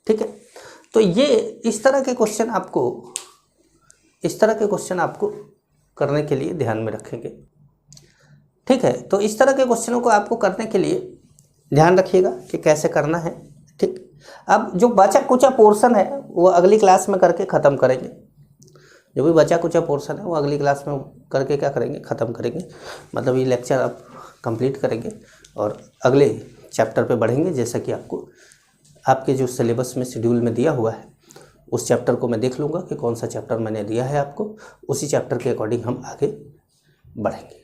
ठीक है, तो ये इस तरह के क्वेश्चन आपको करने के लिए ध्यान में रखेंगे। ठीक है, तो इस तरह के क्वेश्चनों को आपको करने के लिए ध्यान रखिएगा कि कैसे करना है। ठीक, अब जो बचा कुचा पोर्शन है वो अगली क्लास में करके ख़त्म करेंगे। जो भी बचा कुचा पोर्शन है वो अगली क्लास में करके क्या करेंगे, ख़त्म करेंगे। मतलब ये लेक्चर आप कंप्लीट करेंगे और अगले चैप्टर पे बढ़ेंगे। जैसा कि आपके जो सिलेबस में शेड्यूल में दिया हुआ है उस चैप्टर को मैं देख लूँगा कि कौन सा चैप्टर मैंने दिया है आपको, उसी चैप्टर के अकॉर्डिंग हम आगे बढ़ेंगे।